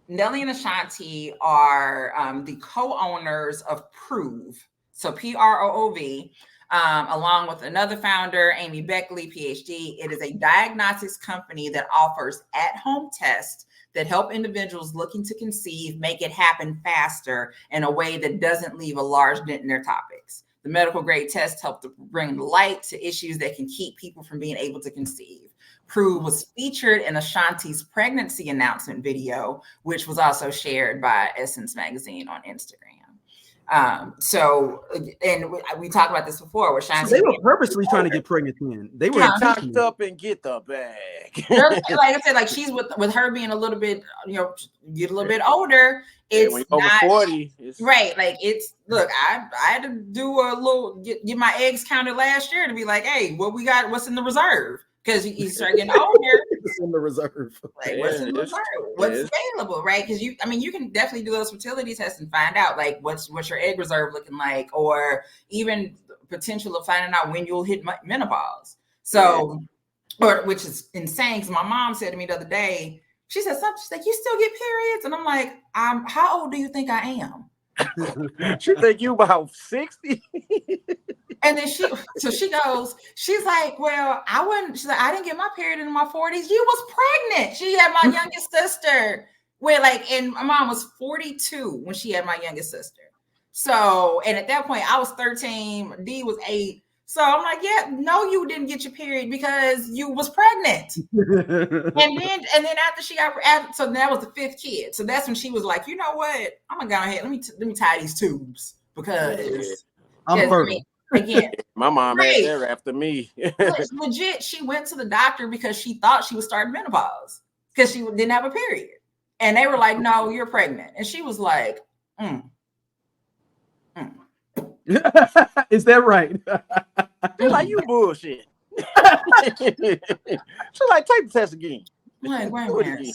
Speaker 3: Nelly and Ashanti are the co-owners of Prove, so PROOV, along with another founder, Amy Beckley, PhD. It is a diagnostics company that offers at-home tests that help individuals looking to conceive make it happen faster in a way that doesn't leave a large dent in their topics. The medical grade tests help to bring light to issues that can keep people from being able to conceive. Prue was featured in Ashanti's pregnancy announcement video, which was also shared by Essence Magazine on Instagram. And we talked about this before. Where Shyne,
Speaker 1: so they were purposely trying to get pregnant then. They were
Speaker 2: knocked up and get the bag.
Speaker 3: Like I said, like she's with her being a little bit, get a little bit older. It's
Speaker 2: when you're over 40,
Speaker 3: right? Like it's look, I had to do a little get my eggs counted last year to be like, hey, what we got? What's in the reserve? Because you start getting older.
Speaker 1: What's in the reserve?
Speaker 3: Like, what's in the reserve? What's available, right? Because you can definitely do those fertility tests and find out like what's your egg reserve looking like, or even potential of finding out when you'll hit menopause. So, which is insane. Because my mom said to me the other day, she said something. She's like, "You still get periods?" And I'm like, how old do you think I am?
Speaker 2: She think you about 60.
Speaker 3: And then she goes, she's like, well, she's like, I didn't get my period in my 40s. You was pregnant. She had my youngest sister. And my mom was 42 when she had my youngest sister. So, and at that point I was 13, D was 8. So I'm like, yeah, no, you didn't get your period because you was pregnant. and then after she got, so that was the 5th kid. So that's when she was like, you know what? I'm gonna go ahead. Let me tie these tubes because
Speaker 1: I'm fertile.
Speaker 3: Again,
Speaker 2: my mom had there after me.
Speaker 3: Legit, she went to the doctor because she thought she was starting menopause because she didn't have a period. And they were like, no, you're pregnant. And she was like,
Speaker 1: Is that right?
Speaker 2: They're like, you bullshit. She's like, take the test again.
Speaker 3: Wait.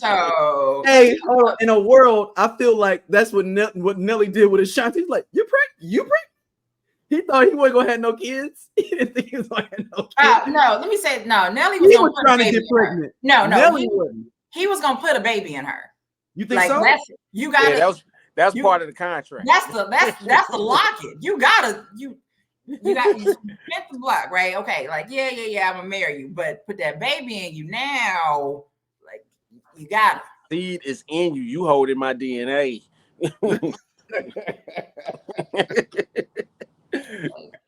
Speaker 3: So,
Speaker 1: hey, in a world, I feel like that's what Nelly did with Ashanti. He's like, you pregnant? You pregnant? He thought he wasn't gonna have no kids. He didn't think he was gonna have no kids.
Speaker 3: No, let me say no. Nelly was
Speaker 1: trying to get pregnant.
Speaker 3: No,
Speaker 1: Nelly
Speaker 3: he was gonna put a baby in her.
Speaker 1: You think so?
Speaker 3: You got
Speaker 2: that's part of the contract.
Speaker 3: That's the locket. You got you spent the block, right? Okay, like yeah, I'm gonna marry you, but put that baby in you now. Like you got it.
Speaker 2: Seed is in you. You holding my DNA.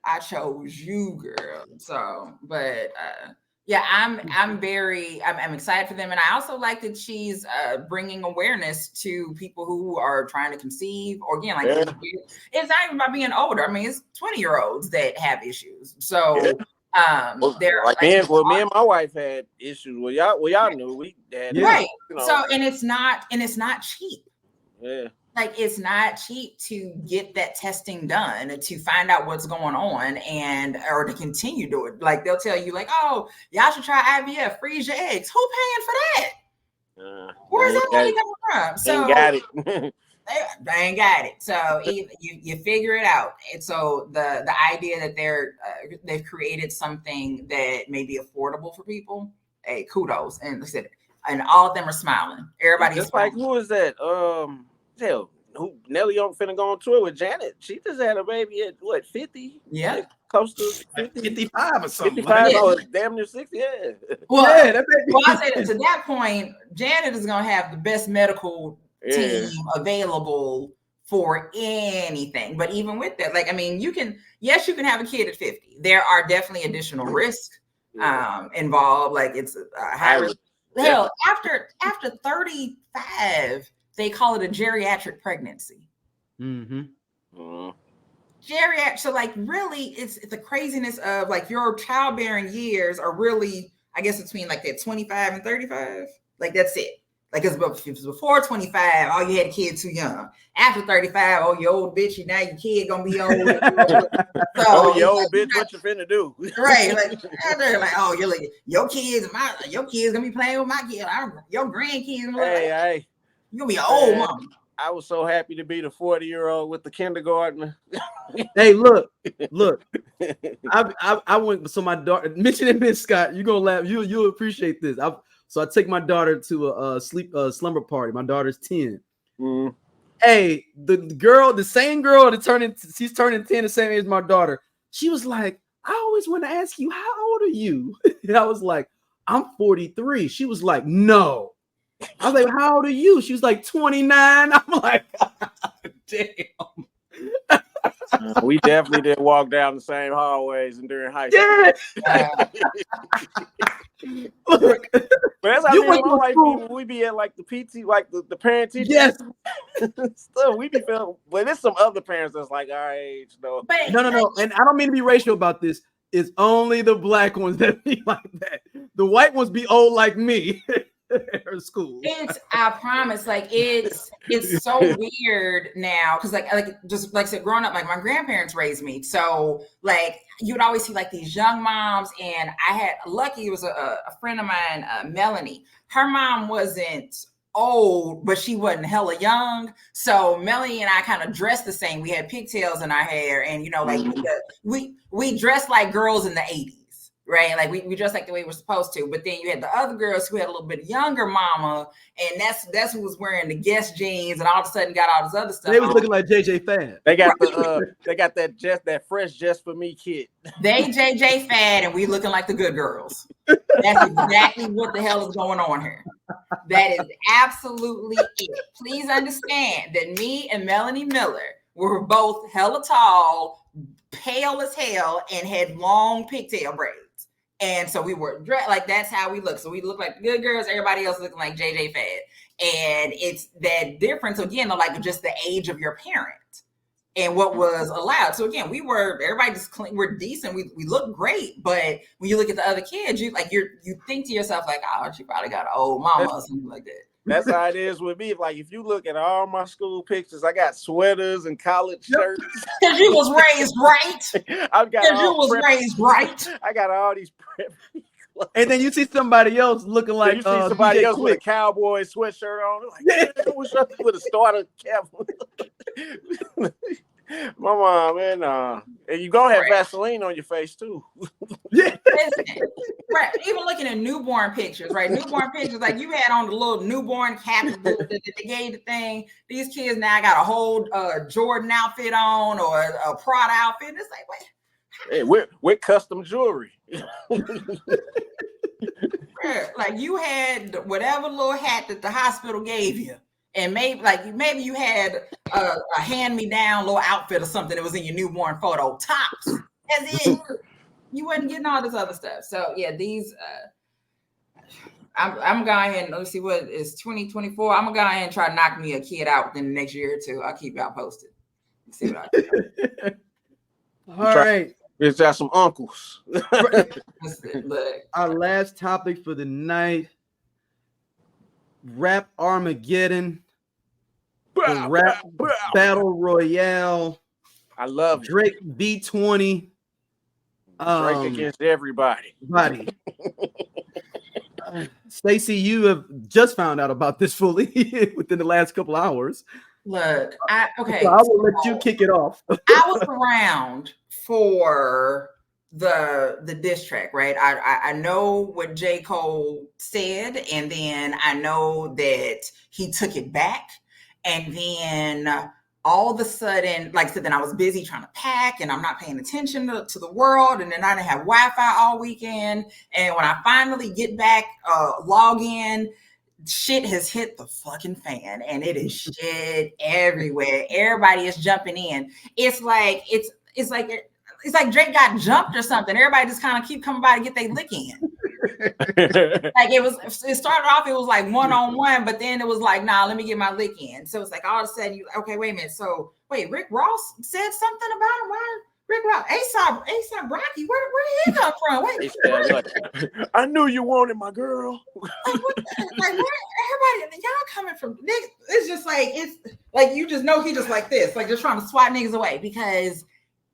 Speaker 3: I chose you, girl. So, but yeah, I'm excited for them, and I also like that she's bringing awareness to people who are trying to conceive, or again, like it's not even about being older. I mean, it's 20-year-olds that have issues. So, they're
Speaker 2: like me and my wife had issues. Well, y'all knew we had
Speaker 3: right. So, and it's not cheap.
Speaker 2: Yeah.
Speaker 3: Like it's not cheap to get that testing done to find out what's going on or to continue to it. Like they'll tell you like, oh, y'all should try IVF, freeze your eggs. Who paying for that? Where's that money coming from? So
Speaker 2: ain't got it.
Speaker 3: they ain't got it. So you figure it out. And so the idea that they've created something that may be affordable for people, hey, kudos. And like I said, and all of them are smiling. Everybody's
Speaker 2: just like, who is that? Hell, who Nelly finna go on tour with Janet? She just had a baby at what 50?
Speaker 3: Yeah,
Speaker 2: like, close to 50,
Speaker 6: 55 or something.
Speaker 2: 55 or damn near 60. Yeah.
Speaker 3: Well, I say that to that point, Janet is gonna have the best medical team available for anything. But even with that, like I mean, you can have a kid at 50. There are definitely additional risks involved. Like it's a high risk. Hell, after 35. They call it a geriatric pregnancy. Geriatric. So like really it's the craziness of like your childbearing years are really, I guess between like that 25 and 35, like that's it. Like if it was before 25, oh, you had a kid too young. After 35, oh, you old bitch, now your kid gonna be old.
Speaker 2: So, oh, you old bitch, what you finna do?
Speaker 3: Right, like oh, you're like your kids gonna be playing with my kid. Your grandkids.
Speaker 2: Hey,
Speaker 3: you gonna be an old mom.
Speaker 2: I was so happy to be the 40-year-old with the kindergartner.
Speaker 1: Hey, look. I went. So my daughter, mentioning this, Scott, you gonna laugh. You'll appreciate this. So I take my daughter to a slumber party. My daughter's 10.
Speaker 2: Mm.
Speaker 1: Hey, the same girl she's turning 10 the same age as my daughter. She was like, I always want to ask you, how old are you? And I was like, I'm 43. She was like, no. I was like, how old are you? She was like 29. I'm like, damn.
Speaker 2: We definitely did walk down the same hallways and during high school.
Speaker 1: Yeah. Look,
Speaker 2: but that's how my wife be, we be at like the PT, like the parent teacher.
Speaker 1: Yes.
Speaker 2: Stuff we be feeling, but there's some other parents that's like our age, though.
Speaker 1: No. And I don't mean to be racial about this. It's only the black ones that be like that. The white ones be old like me. At her school.
Speaker 3: I promise, like it's so weird now because like just like I said, growing up, like my grandparents raised me, so like you would always see like these young moms, and I had lucky it was a friend of mine, Melanie. Her mom wasn't old, but she wasn't hella young. So Melanie and I kind of dressed the same. We had pigtails in our hair, and like we dressed like girls in the 80s. Right, like we dressed like the way we're supposed to, but then you had the other girls who had a little bit younger mama, and that's who was wearing the Guess jeans, and all of a sudden got all this other stuff.
Speaker 1: They was looking like JJ Fad.
Speaker 2: They got that fresh just for me kit.
Speaker 3: They JJ Fad, and we looking like the good girls. That's exactly what the hell is going on here. That is absolutely it. Please understand that me and Melanie Miller were both hella tall, pale as hell, and had long pigtail braids. And so we were dressed like that's how we look. So we look like good girls, everybody else looking like JJ Fad. And it's that difference again of like just the age of your parent and what was allowed. So again, everybody just clean, we're decent, we look great, but when you look at the other kids, you think to yourself like, oh, she probably got an old mama or something like that.
Speaker 2: That's how it is with me. Like if you look at all my school pictures, I got sweaters and college shirts.
Speaker 3: Because you was raised right. I got all these preppy clothes.
Speaker 1: And then you see somebody else looking like
Speaker 2: you see somebody else
Speaker 1: Quik
Speaker 2: with a cowboy sweatshirt on. Like, what's up with a starter cap? My mom, man, and you gonna have Vaseline on your face too.
Speaker 1: Yeah.
Speaker 3: Right. Even looking at newborn pictures, right? Newborn pictures, like you had on the little newborn cap that they gave the thing. These kids now got a whole Jordan outfit on or a Prada outfit. It's like, wait.
Speaker 2: Hey, with custom jewelry.
Speaker 3: Like you had whatever little hat that the hospital gave you. And maybe you had a hand-me-down little outfit or something that was in your newborn photo. Tops. That's it. You wasn't getting all this other stuff. So yeah, these I'm going ahead and let's see what is 2024. I'm gonna go ahead and try to knock me a kid out within the next year or two. I'll keep y'all posted. Let's see what I do.
Speaker 1: All right.
Speaker 2: It's got some uncles.
Speaker 1: Our last topic for the night. Rap Armageddon. The rap battle royale.
Speaker 2: I love
Speaker 1: Drake B20.
Speaker 2: Drake against everybody.
Speaker 1: Stacey, you have just found out about this fully within the last couple hours.
Speaker 3: Look, okay.
Speaker 1: So I will let you kick it off.
Speaker 3: I was around for the diss track, right? I know what J. Cole said, and then I know that he took it back. And then all of a sudden, like I said, then I was busy trying to pack and I'm not paying attention to the world. And then I didn't have Wi-Fi all weekend. And when I finally get back, log in, shit has hit the fucking fan and it is shit everywhere. Everybody is jumping in. It's like Drake got jumped or something. Everybody just kind of keep coming by to get their lick in. Like it started off, it was like one-on-one, but then it was like, nah, let me get my lick in. So it's like all of a sudden you okay, wait a minute. So wait, Rick Ross said something about him. Rick Ross, ASAP Rocky, where did he come from? Wait,
Speaker 2: I knew you wanted my girl.
Speaker 3: Like where everybody, y'all coming from? Niggas, it's just like, it's like, you just know he just like this, like just trying to swat niggas away because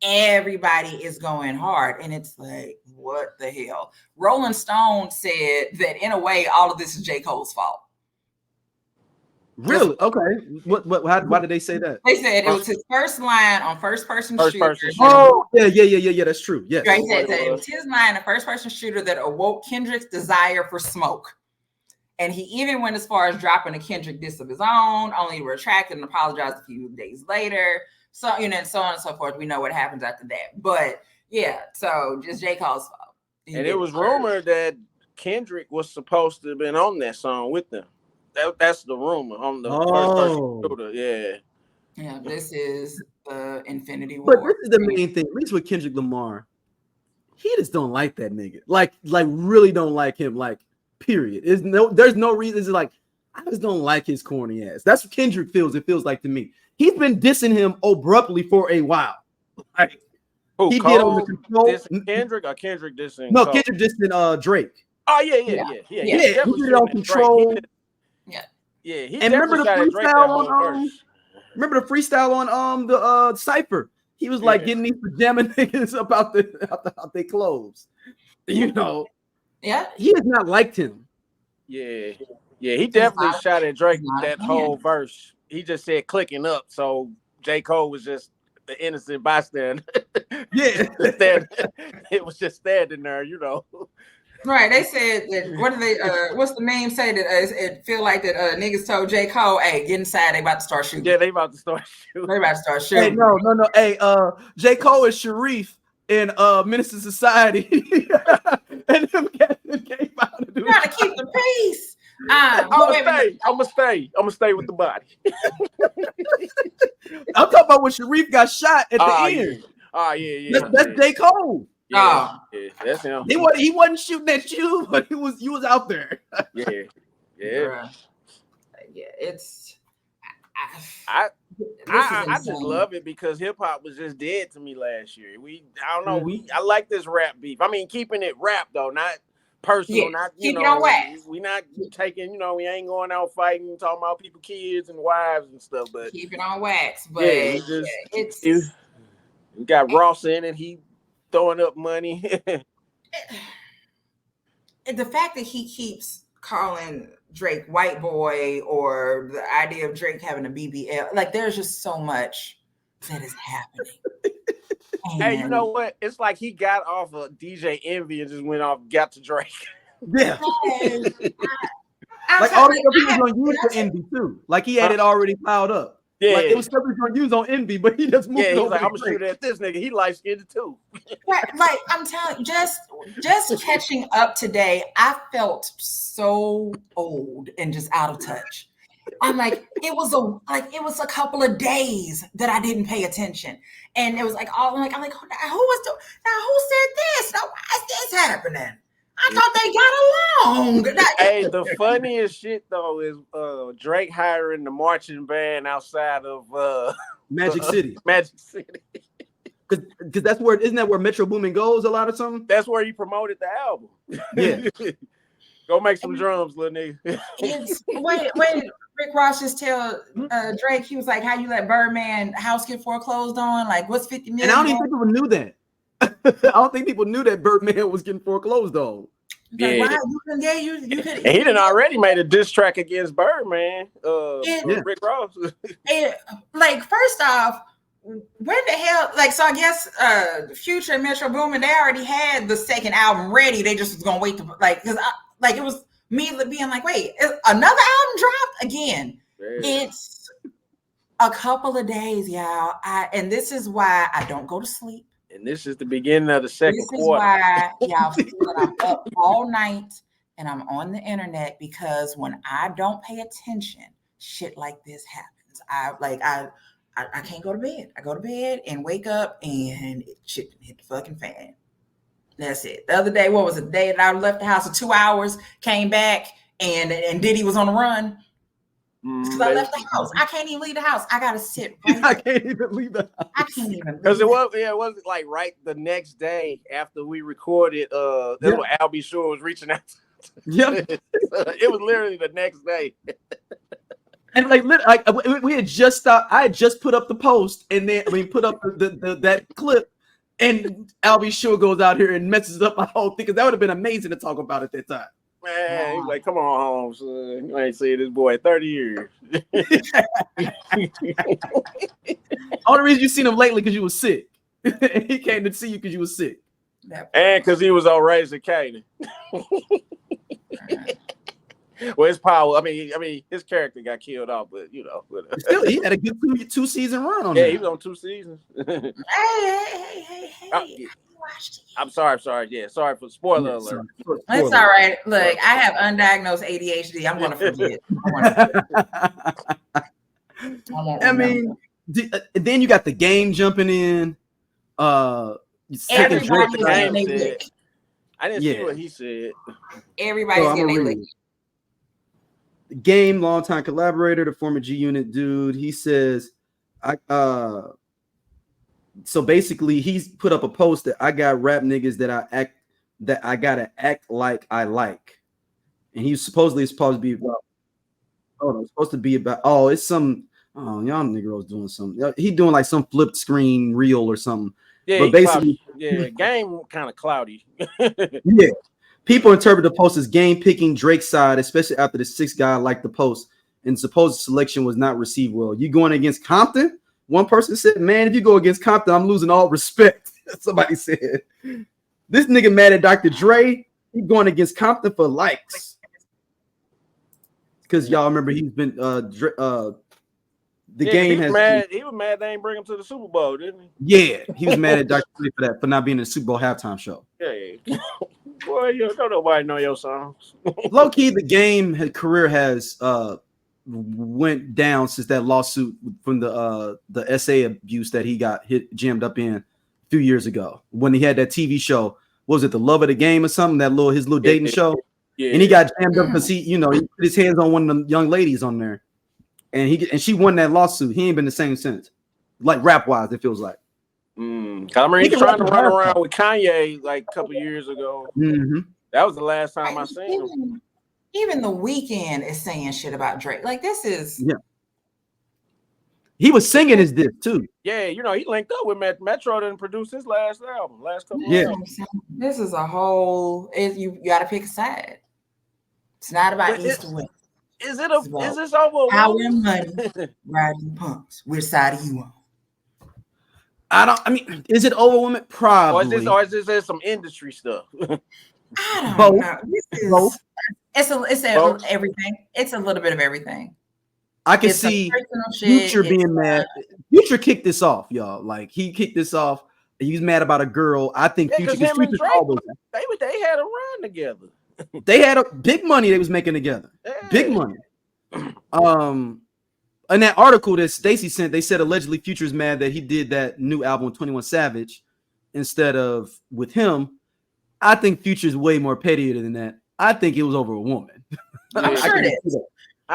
Speaker 3: everybody is going hard. And it's like, what the hell? Rolling Stone said that in a way, all of this is J. Cole's fault.
Speaker 1: Really? Okay. Why did they say that?
Speaker 3: They said it was his first line on first person shooter.
Speaker 1: Oh, yeah. That's true. Yes.
Speaker 3: Right, said that it was his line, a first person shooter that awoke Kendrick's desire for smoke. And he even went as far as dropping a Kendrick diss of his own, only to retract and apologize a few days later. So, and so on and so forth. We know what happens after that. But yeah, so just J. Cole's fault.
Speaker 2: And it was rumored that Kendrick was supposed to have been on that song with them. That's the rumor on the first person shooter. Yeah.
Speaker 3: Yeah, this is the Infinity War.
Speaker 1: But this is the main thing, at least with Kendrick Lamar. He just don't like that nigga. Like really don't like him. Like, period. There's no reason. It's like, I just don't like his corny ass. That's what Kendrick feels. It feels like to me. He's been dissing him abruptly for a while. Like,
Speaker 2: he
Speaker 1: Cole did on the control.
Speaker 2: Dissing Kendrick or Kendrick dissing?
Speaker 1: No,
Speaker 2: Cole?
Speaker 1: Kendrick dissing Drake.
Speaker 2: Oh yeah.
Speaker 1: He did it on control.
Speaker 2: Yeah, he
Speaker 1: and remember the freestyle on remember the freestyle on the Cypher. He was like getting these pajama niggas about their clothes. Yeah, he has not liked him.
Speaker 2: Yeah, he definitely shot at Drake that whole verse. He just said clicking up, so J. Cole was just the innocent bystander.
Speaker 1: Yeah,
Speaker 2: it was just standing there,
Speaker 3: Right, they said that. What do they? What's the meme say that it feel like that? Niggas told J. Cole, "Hey, get inside. They about to start shooting."
Speaker 2: Yeah, they about to start shooting.
Speaker 1: Hey, no. Hey, J. Cole is Sharif in Minister Society, and them came out to do.
Speaker 3: Trying to keep the peace.
Speaker 2: I'm gonna stay with the body.
Speaker 1: I'm talking about when Sharif got shot at the end.
Speaker 2: Yeah.
Speaker 1: That's J. Cole.
Speaker 2: Yeah, that's him.
Speaker 1: He wasn't shooting at you, but you was out there.
Speaker 2: Yeah.
Speaker 3: It's.
Speaker 2: I just love it because hip hop was just dead to me last year. I don't know. I like this rap beef. I mean, keeping it rap though, not personal. Not
Speaker 3: keep it on wax.
Speaker 2: We not taking. We ain't going out fighting, talking about people, kids and wives and stuff. But
Speaker 3: keep it on wax. But
Speaker 2: we got Ross in it. He throwing up money.
Speaker 3: The fact that he keeps calling Drake white boy, or the idea of Drake having a BBL, like there's just so much that is happening.
Speaker 2: Hey, you know what? It's like he got off of DJ Envy and just got to Drake.
Speaker 1: Yeah. Like all the stuff he was going to use for Envy too. Like he had it already piled up. Yeah, like it was stuff he was going to use on Envy, but he just moved.
Speaker 2: Yeah, he's like, I'm gonna shoot at this nigga. He light skinned too.
Speaker 3: Like I'm telling you, just catching up today, I felt so old and just out of touch. I'm like, it was a couple of days that I didn't pay attention, and it was like all I'm like, who said this? Now why is this happening? I thought they got along.
Speaker 2: Hey, the funniest shit though is Drake hiring the marching band outside of
Speaker 1: Magic City.
Speaker 2: Magic City.
Speaker 1: Because that's where, isn't that where Metro Boomin goes a lot of something?
Speaker 2: That's where he promoted the album.
Speaker 1: Yeah.
Speaker 2: Go make some drums, little nigga.
Speaker 3: Wait, Rick Ross just tell Drake, he was like, how you let Birdman house get foreclosed on? Like, what's 50 million?
Speaker 1: And I don't even think people knew that. I don't think people knew that Birdman was getting foreclosed on.
Speaker 2: Yeah.
Speaker 3: Like, you could.
Speaker 2: And he done already made a diss track against Birdman. Rick Ross.
Speaker 3: Like, first off, when the hell? Like, so I guess Future and Metro Boomin, they already had the second album ready. They just was gonna wait to because it was me being like, wait, another album dropped again. Yeah. It's a couple of days, y'all. And this is why I don't go to sleep.
Speaker 2: And this is the beginning of the second quarter. This is
Speaker 3: why y'all see that I'm up all night and I'm on the internet, because when I don't pay attention, shit like this happens. I can't go to bed. I go to bed and wake up and shit hit the fucking fan. That's it. The other day, what was it? The day that I left the house for 2 hours, came back, and Diddy was on the run. Because I left the house. I can't even leave the house. I gotta sit right
Speaker 1: I can't even leave the house.
Speaker 3: I can't even
Speaker 2: because it wasn't like right the next day after we recorded. That's what Al B. Sure was reaching out.
Speaker 1: Yep.
Speaker 2: It was literally the next day.
Speaker 1: And like we had just stopped. I had just put up the post, and then put up that clip, and Al B. Sure goes out here and messes up my whole thing, because that would have been amazing to talk about at that time.
Speaker 2: Man, he's like, come on home, son. You ain't seen this boy in 30 years.
Speaker 1: Only reason you seen him lately because you was sick. He came to see you because you was sick.
Speaker 2: And because he was on Raising Kanan. Well, his power. I mean, his character got killed off, but
Speaker 1: Still, he had a good two season run on.
Speaker 2: Yeah, he was on 2 seasons.
Speaker 3: Hey.
Speaker 2: I'm sorry. Yeah, sorry for spoiler alert.
Speaker 3: It's all right. Look, I have undiagnosed ADHD. I'm gonna forget.
Speaker 1: I mean, then you got the game jumping in.
Speaker 3: Everybody's
Speaker 2: getting their lick. I didn't see what he said.
Speaker 3: Everybody's getting their lick.
Speaker 1: Game, longtime collaborator, the former G Unit dude. He says, so basically, he's put up a post that I got rap niggas that I gotta act like I like, and he's supposed to be about. Oh, it's supposed to be about. Oh, it's some. Oh, y'all niggas doing something. He doing like some flipped screen reel or something.
Speaker 2: Yeah,
Speaker 1: but basically,
Speaker 2: game kind of cloudy.
Speaker 1: Yeah, people interpret the post as game picking Drake's side, especially after the 6th guy liked the post and supposed selection was not received well. You going against Compton? One person said, man, if you go against Compton, I'm losing all respect. Somebody said, this nigga mad at Dr. Dre. He going against Compton for likes. Because y'all remember he's been game has
Speaker 2: mad. He was mad they ain't bring him to the Super Bowl, didn't he?
Speaker 1: Yeah, he was mad at Dr. Dre for that, for not being in the Super Bowl halftime show.
Speaker 2: Yeah. Boy, don't nobody know your songs.
Speaker 1: Low key, the game career has went down since that lawsuit from the SA abuse that he got jammed up in a few years ago when he had that TV show. What was it, The Love of the Game or something? His little dating show. Yeah. And he got jammed up because he put his hands on one of the young ladies on there, and she won that lawsuit. He ain't been the same since, like rap wise, it feels like.
Speaker 2: I remember he trying to run around with Kanye like a couple years ago.
Speaker 1: Mm-hmm.
Speaker 2: That was the last time I seen him.
Speaker 3: Even The Weeknd is saying shit about Drake. Like this is
Speaker 1: He was singing his diss too.
Speaker 2: Yeah, he linked up with Metro and produced his last album, last couple.
Speaker 3: This is a whole. You got to pick a side. It's not about East or West.
Speaker 2: Is this over?
Speaker 3: Power and money, riding punks. Which side are you on?
Speaker 1: Is it over women? Probably.
Speaker 2: Or is this some industry stuff?
Speaker 3: I don't know. It's everything. It's a little bit of everything.
Speaker 1: I can see Future being mad. Future kicked this off, y'all. Like he kicked this off. He's mad about a girl. I think Future.
Speaker 2: They had a run together.
Speaker 1: They had a big money they was making together. Yeah. Big money. In that article that Stacey sent, they said allegedly Future's mad that he did that new album with 21 Savage instead of with him. I think Future's way more pettier than that. I think it was over a woman.
Speaker 3: I'm sure it is.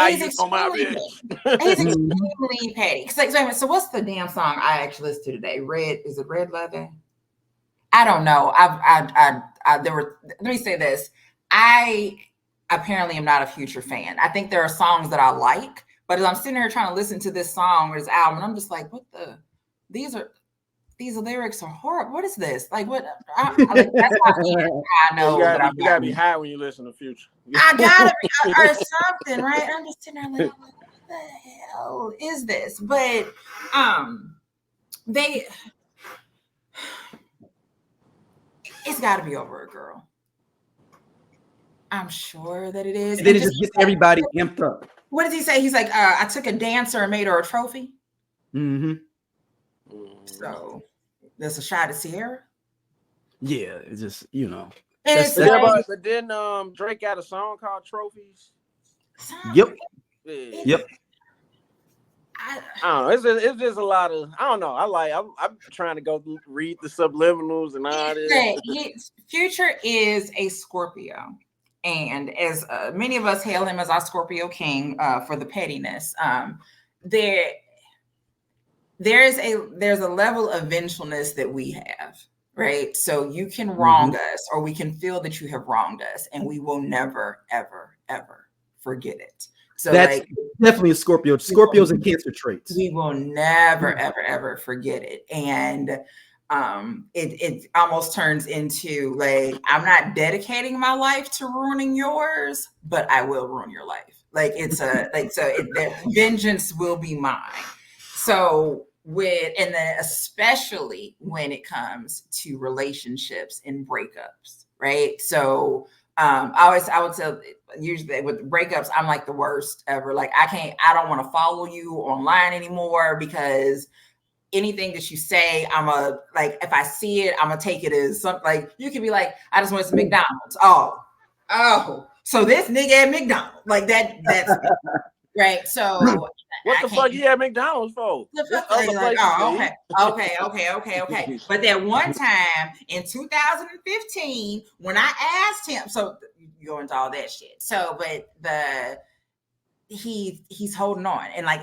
Speaker 3: He's extremely petty. So what's the damn song I actually listened to today? Is it Red Leather? I don't know. Let me say this. I apparently am not a Future fan. I think there are songs that I like, but as I'm sitting here trying to listen to this song or this album, I'm just like, these lyrics are horrible. What is this? Like what? That's how I know.
Speaker 2: You gotta be high when you listen to Future.
Speaker 3: I gotta be or something, right? I'm just sitting there like, what the hell is this? But it's got to be over a girl. I'm sure that it is.
Speaker 1: Then it just gets everybody amped up.
Speaker 3: What does he say? He's like, I took a dancer and made her a trophy.
Speaker 1: Mm-hmm.
Speaker 3: So that's a shot at Sierra.
Speaker 1: Yeah, it's just
Speaker 2: But then Drake got a song called Trophies.
Speaker 1: Yep.
Speaker 2: Yeah.
Speaker 1: Yep.
Speaker 2: I don't know. It's just a lot of. I don't know. I'm trying to go read the subliminals and all this.
Speaker 3: Future is a Scorpio, and as many of us hail him as our Scorpio king for the pettiness, there's a level of vengefulness that we have, right? So you can wrong us, or we can feel that you have wronged us, and we will never, ever, ever forget it. So
Speaker 1: that's definitely a Scorpio. Scorpios and Cancer traits.
Speaker 3: We will never, ever, ever forget it. And it almost turns into like, I'm not dedicating my life to ruining yours, but I will ruin your life. Like it's that vengeance will be mine. So and then especially when it comes to relationships and breakups, right? So I would say usually with breakups, I'm like the worst ever. Like I don't want to follow you online anymore because anything that you say, if I see it, I'm gonna take it as something. Like you can be like, I just went to McDonald's. Oh, so this nigga at McDonald's, like that's right. So
Speaker 2: what the fuck you at McDonald's for?
Speaker 3: Okay. But that one time in 2015, when I asked him, so you go into all that shit. So, but he's holding on, and like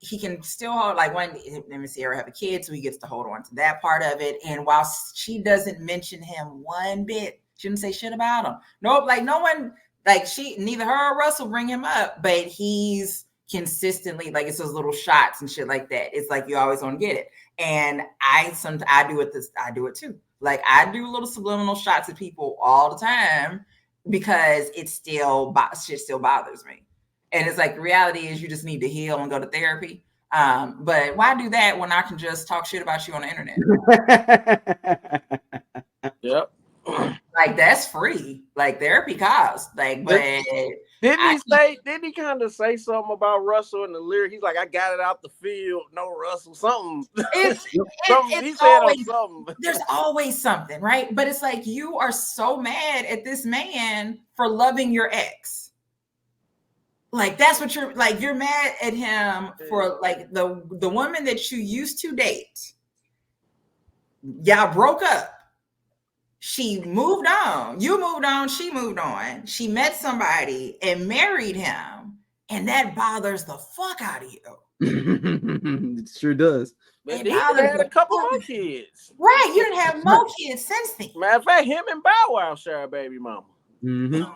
Speaker 3: he can still hold, like when let me see her have a kid, so he gets to hold on to that part of it. And while she doesn't mention him one bit, she didn't say shit about him. Nope, like no one, like neither her or Russell bring him up, but he's consistently, like it's those little shots and shit like that. It's like you always want to get it. And I do it too. Like I do little subliminal shots at people all the time because shit still bothers me. And it's like the reality is you just need to heal and go to therapy. But why do that when I can just talk shit about you on the internet?
Speaker 2: Yep.
Speaker 3: Like that's free. Like therapy costs. Like, but
Speaker 2: didn't he kind of say something about Russell in the lyric? He's like, I got it out the field. No Russell, something.
Speaker 3: There's always something, right? But it's like you are so mad at this man for loving your ex. Like that's what you're like. You're mad at him for like the woman that you used to date. Y'all broke up. She moved on. You moved on. She moved on. She met somebody and married him, and that bothers the fuck out of you.
Speaker 1: It sure does.
Speaker 2: But he had a couple more kids.
Speaker 3: Right. You didn't have more kids since then.
Speaker 2: Matter of fact, him and Bow Wow share a baby mama.
Speaker 3: Man.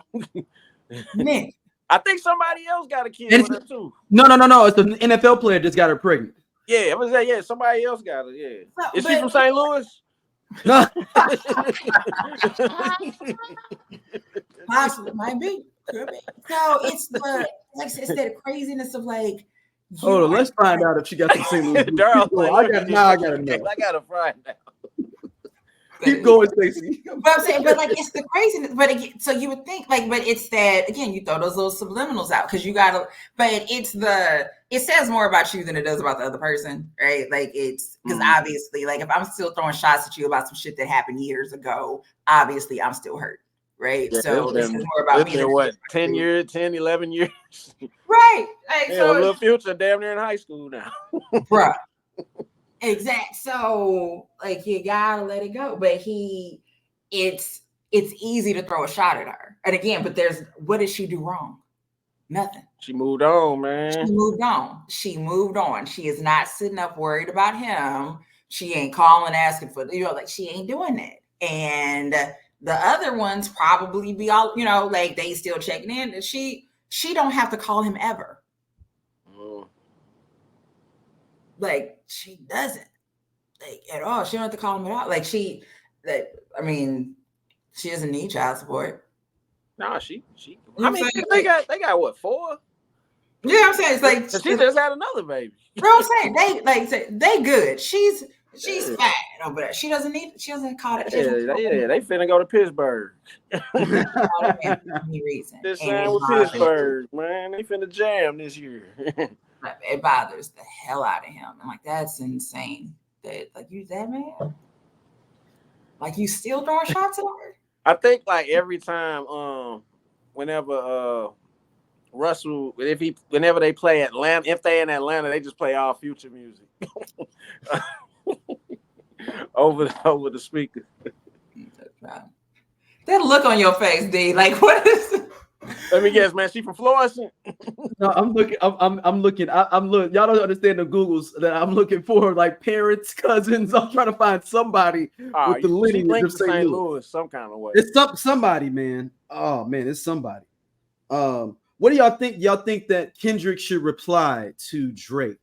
Speaker 2: I think somebody else got a kid with her too.
Speaker 1: No. It's an NFL player just got her pregnant.
Speaker 2: Yeah, I'm gonna say somebody else got her. Yeah, is she from St. Louis?
Speaker 1: No.
Speaker 3: Possibly, might be. Could be. So it's that craziness of like.
Speaker 1: Hold on, let's find out if she got the St. Louis. I gotta know.
Speaker 2: I gotta find out.
Speaker 1: Keep going, Stacey.
Speaker 3: But I'm saying, but like it's the craziness. But again, so you would think like, but it's that again, you throw those little subliminals out because you gotta. But it says more about you than it does about the other person, right? Like it's because obviously, like if I'm still throwing shots at you about some shit that happened years ago, obviously I'm still hurt, right?
Speaker 2: Yeah,
Speaker 3: so this is more about me.
Speaker 2: What 10 years, 10, 11 years,
Speaker 3: right? Like,
Speaker 2: so Little Future damn near in high school now,
Speaker 3: bruh. Exact. So like you gotta let it go. But it's easy to throw a shot at her. And again, but what did she do wrong? Nothing.
Speaker 2: She moved on, man.
Speaker 3: She moved on. She is not sitting up worried about him. She ain't calling asking for, like she ain't doing that. And the other ones probably be all, like they still checking in. And she don't have to call him ever. Like she doesn't like at all. She don't have to call him at all. Like she doesn't need child support.
Speaker 2: Nah, she. I mean, they got what 4?
Speaker 3: Yeah, I'm saying it's like
Speaker 2: she just had another baby.
Speaker 3: You know what I'm saying? They good. She's fine over there. She doesn't call it.
Speaker 2: Yeah, they finna go to Pittsburgh.
Speaker 3: Any reason.
Speaker 2: This sign with Pittsburgh, man. They finna jam this year.
Speaker 3: It bothers the hell out of him. I'm like, that's insane. That like you that man? Like you still throwing shots at her?
Speaker 2: I think like every time, whenever Russell, whenever they play Atlanta, if they in Atlanta, they just play all Future music over the speaker.
Speaker 3: That look on your face, D. Like, what is?
Speaker 2: Let me guess, man. She from Florissant?
Speaker 1: No, I'm looking. I'm looking. I'm looking. Y'all don't understand the Googles that I'm looking for, like parents, cousins. I'm trying to find somebody with the
Speaker 2: She
Speaker 1: lineage
Speaker 2: linked
Speaker 1: of
Speaker 2: to
Speaker 1: St.
Speaker 2: St.
Speaker 1: Louis.
Speaker 2: Louis some kind of way.
Speaker 1: It's somebody, man. Oh man, it's somebody. What do y'all think? Y'all think that Kendrick should reply to Drake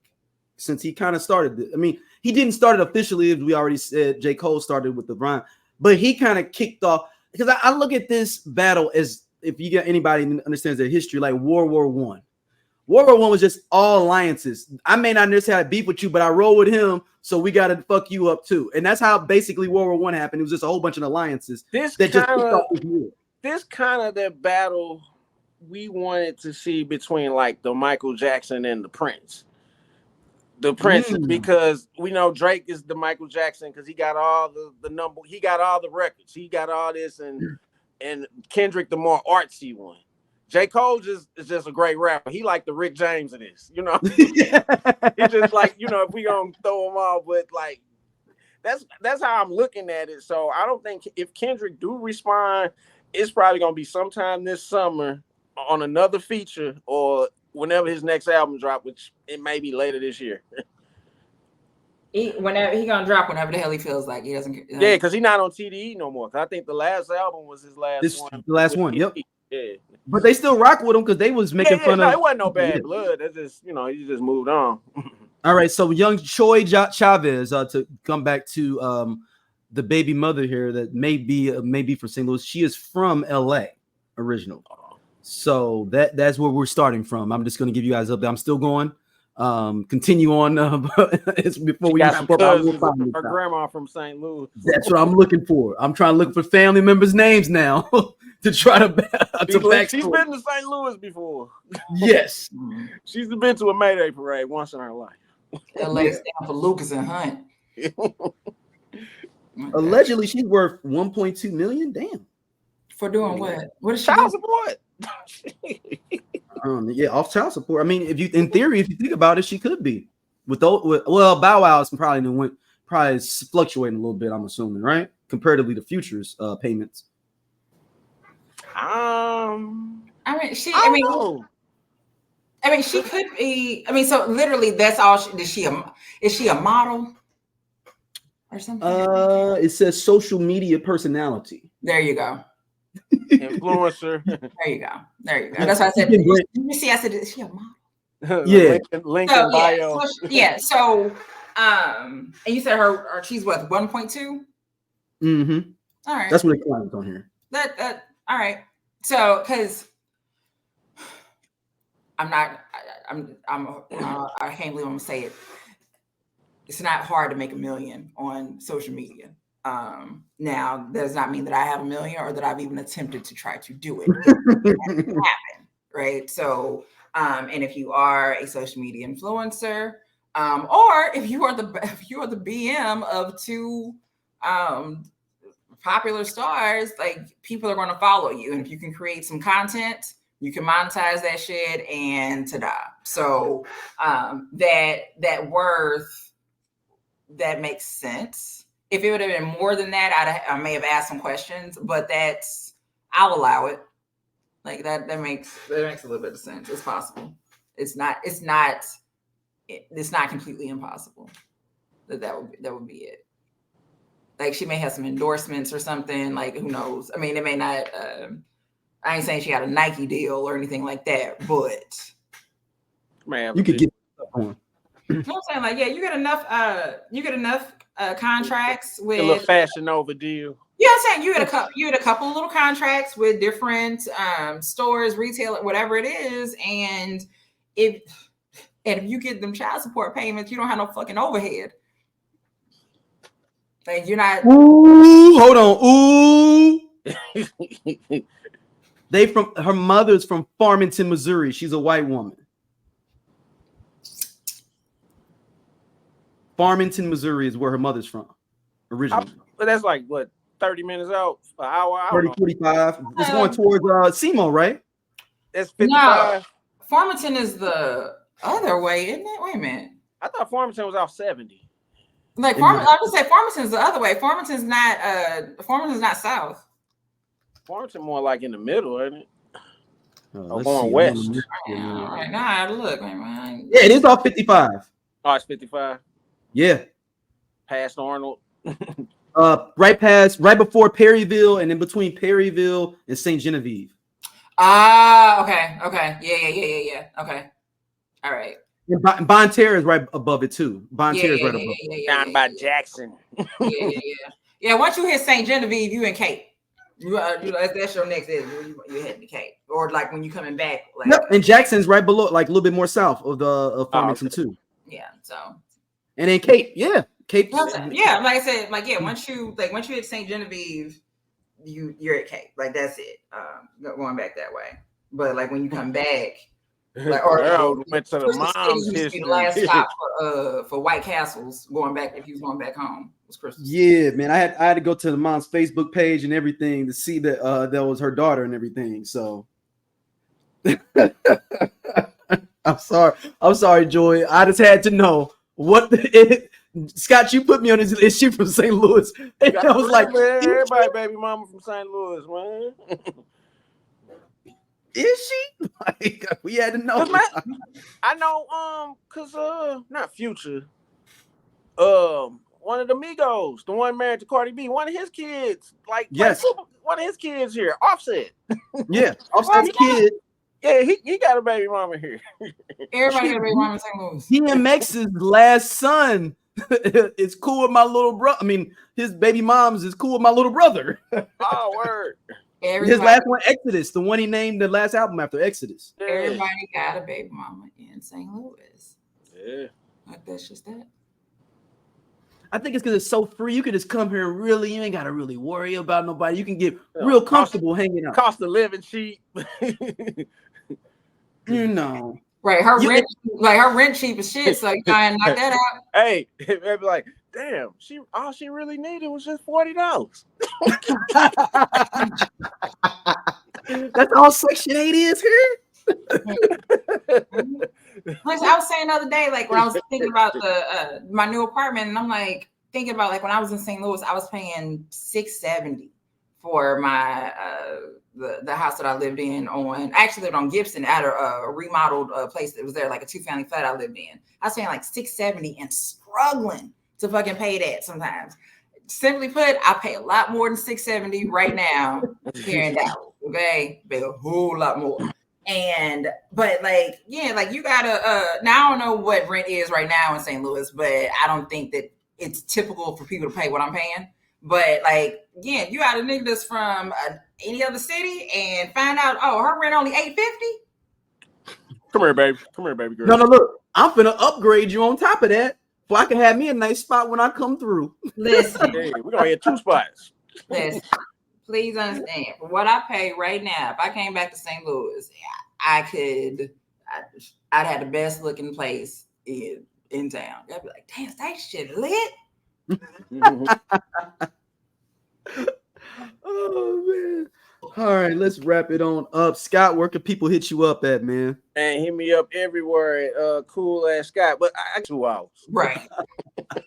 Speaker 1: since he kind of started it? I mean, he didn't start it officially, as we already said. J. Cole started with the rhyme, but he kind of kicked off because I look at this battle as, if you get anybody who understands their history, like World War I. World War I was just all alliances. I may not necessarily beef with you, but I roll with him, so we got to fuck you up too. And that's how basically World War I happened. It was just a whole bunch of alliances
Speaker 2: This
Speaker 1: that just kicked off this war.
Speaker 2: This kind of the battle we wanted to see between like the Michael Jackson and the Prince. The Prince, because we know Drake is the Michael Jackson because he got all the number, he got all the records, he got all this, and Kendrick the more artsy one. J. Cole is just a great rapper. He like the Rick James of this, you know. It's just like, you know, if we gonna throw him off, but like that's how I'm looking at it. So I don't think if Kendrick do respond, it's probably gonna be sometime this summer on another feature or whenever his next album drop, which it may be later this year.
Speaker 3: Whenever he gonna drop, whenever the hell he feels like. He doesn't.
Speaker 2: Yeah, because he's not on TDE no more. Cause I think the last album was his last one.
Speaker 1: The last one, yep.
Speaker 2: Yeah.
Speaker 1: But they still rock with him because they was making fun of.
Speaker 2: It wasn't no bad blood. That's just, you know, he just moved on.
Speaker 1: All right, so young Choi Chavez, to come back to the baby mother here that may be from St. Louis. She is from LA originally. So that's where we're starting from. I'm just going to give you guys up there. I'm still going. Continue on. It's before we wrap up.
Speaker 2: Her grandma from St. Louis.
Speaker 1: That's what I'm looking for. I'm trying to look for family members' names now to try to
Speaker 2: She's been to St. Louis before.
Speaker 1: Yes.
Speaker 2: She's been to a Mayday parade once in her life.
Speaker 3: LA stand for Lucas and Hunt.
Speaker 1: Allegedly, she's worth 1.2 million. Damn.
Speaker 3: For doing what? What is she
Speaker 2: child
Speaker 3: doing?
Speaker 2: support?
Speaker 1: Yeah, off child support. I mean, if you think about it, she could be well, Bow Wow's probably fluctuating a little bit. I'm assuming, right? Comparatively to Future's payments.
Speaker 3: I mean, she could be. I mean, so literally, that's all. Is she a model or something?
Speaker 1: It says social media personality.
Speaker 3: There you go.
Speaker 2: Influencer.
Speaker 3: There you go. That's why I said. You see, I said, is she a model?
Speaker 1: Yeah.
Speaker 2: Link in bio.
Speaker 3: Yeah. So, and you said her she's what, 1.2?
Speaker 1: Mm-hmm.
Speaker 3: All right.
Speaker 1: That's what it claims on here.
Speaker 3: That all right. So, because I can't believe I'm gonna say it. It's not hard to make $1 million on social media. Now does not mean that I have $1 million or that I've even attempted to try to do it. It hasn't happened, right? So, and if you are a social media influencer, or if you are the BM of two popular stars, like people are going to follow you, and if you can create some content, you can monetize that shit, and ta-da. So that worth, that makes sense. If it would have been more than that, I may have asked some questions, but I'll allow it. Like that makes a little bit of sense. It's possible. It's not completely impossible. That would be it. Like she may have some endorsements or something. Like who knows? I mean, it may not. I ain't saying she had a Nike deal or anything like that, but
Speaker 2: man,
Speaker 1: you could get on.
Speaker 3: You know what I'm saying? Like, yeah, you get enough contracts with
Speaker 2: a little Fashion Nova deal.
Speaker 3: Yeah, I'm saying you had a couple of little contracts with different stores, retail, whatever it is, and if you get them child support payments, you don't have no fucking overhead. Like you're not.
Speaker 1: Ooh, hold on. Ooh. Her mother's from Farmington, Missouri. She's a white woman. Farmington, Missouri is where her mother's from originally.
Speaker 2: But that's like what, 30 minutes out, an hour?
Speaker 1: 30, 45. It's going towards SEMO, right?
Speaker 2: That's 55.
Speaker 3: No, Farmington is the other way, isn't it? Wait a minute.
Speaker 2: I thought Farmington was off 70.
Speaker 3: Like I would say Farmington's the other way. Farmington's not south.
Speaker 2: Farmington more like in the middle, isn't it?
Speaker 1: Let's
Speaker 2: going
Speaker 1: see.
Speaker 2: west.
Speaker 3: All right, now I look. Man.
Speaker 1: Yeah, it is off 55.
Speaker 2: Oh, it's 55.
Speaker 1: Yeah.
Speaker 2: Past Arnold.
Speaker 1: Right before Perryville, and in between Perryville and St. Genevieve.
Speaker 3: Okay. Yeah. Okay. All right.
Speaker 1: And Bonterra is right above it too. Bonterra is right above.
Speaker 2: Down by Jackson.
Speaker 3: Yeah. Once you hit St. Genevieve, you in Cape. That's your next exit. You heading to Cape, or like when you coming back. Like,
Speaker 1: yep, and Jackson's right below, like a little bit more south of Farmington too.
Speaker 3: Yeah. So.
Speaker 1: And then Cape, yeah. Cape.
Speaker 3: Yeah, like I said, once you hit St. Genevieve, you're at Cape. Like that's it. Going back that way. But like when you come back, like or
Speaker 2: went to the mom's
Speaker 3: history. The last stop for White Castles going back if he was going back home. It was Christmas.
Speaker 1: Yeah, man. I had to go to the mom's Facebook page and everything to see that that was her daughter and everything. So I'm sorry, Joy. I just had to know what Scott, you put me on this issue from St. Louis. And I was like,
Speaker 2: man, everybody baby mama from St. Louis, man.
Speaker 1: Is she? Like, we had to know.
Speaker 2: I know, not Future. One of the Migos, the one married to Cardi B, one of his kids,
Speaker 1: yes,
Speaker 2: one of his kids here, Offset.
Speaker 1: Yeah, Offset's kid.
Speaker 2: Yeah, he got a baby mama here.
Speaker 3: Everybody got a baby mama in St. Louis.
Speaker 1: DMX's last son is cool with my little brother. I mean, his baby mom's is cool with my little brother.
Speaker 2: Oh, word.
Speaker 1: His last one, Exodus, the one he named the last album after, Exodus.
Speaker 3: Everybody got a baby mama in St. Louis.
Speaker 2: Yeah.
Speaker 3: Like that's just that.
Speaker 1: I think it's because it's so free. You can just come here and really, you ain't got to really worry about nobody. You can get real comfortable hanging out.
Speaker 2: Cost of living cheap.
Speaker 1: You know.
Speaker 3: Right. Her rent cheap as shit. So you gotta knock that out.
Speaker 2: Hey, they'd be like, damn, all she really needed was just $40.
Speaker 1: That's all Section 8 is here.
Speaker 3: Like I was saying the other day, like when I was thinking about my new apartment, and I'm like thinking about like when I was in St. Louis, I was paying $670 for my the house that I lived in I actually lived on Gibson at a remodeled place that was there, like a 2-family flat I lived in. I was paying like $670 and struggling to fucking pay that sometimes. Simply put, I pay a lot more than $670 right now here in Dallas. Okay, pay a whole lot more. But like you gotta now I don't know what rent is right now in St. Louis, but I don't think that it's typical for people to pay what I'm paying. But like again, you gotta nigga this from any other city and find out, her rent only $850.
Speaker 2: Come here, baby girl.
Speaker 1: No, look, I'm finna upgrade you on top of that, so I can have me a nice spot when I come through.
Speaker 3: Listen,
Speaker 2: hey, we're gonna get 2 spots.
Speaker 3: Listen, please understand. For what I pay right now, if I came back to St. Louis, I'd have the best looking place in town. I'd be like, damn, that shit lit.
Speaker 1: Oh man. All right, let's wrap it on up. Scott, where can people hit you up at, man?
Speaker 2: And hit me up everywhere at Cool Ass Scott, but I 2 hours.
Speaker 3: Right.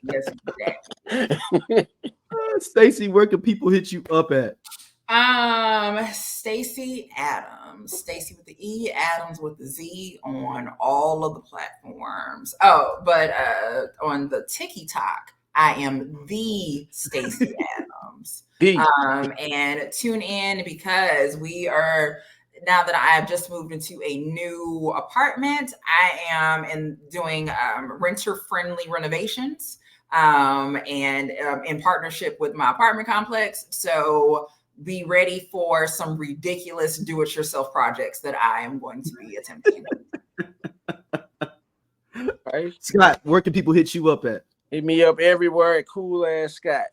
Speaker 3: Yes.
Speaker 1: Stacy, where can people hit you up at?
Speaker 3: Stacy Adams. Stacy with the E, Adams with the Z on all of the platforms. Oh, but on the TikTok, I am the Stacy Adams. And tune in because we are, now that I have just moved into a new apartment, I am doing renter-friendly renovations and in partnership with my apartment complex. So be ready for some ridiculous do-it-yourself projects that I am going to be attempting.
Speaker 2: Right.
Speaker 1: Scott, where can people hit you up at?
Speaker 2: Hit me up everywhere at Cool Ass Scott.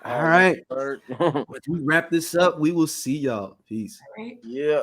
Speaker 1: All right. As we wrap this up, we will see y'all. Peace.
Speaker 2: Yeah.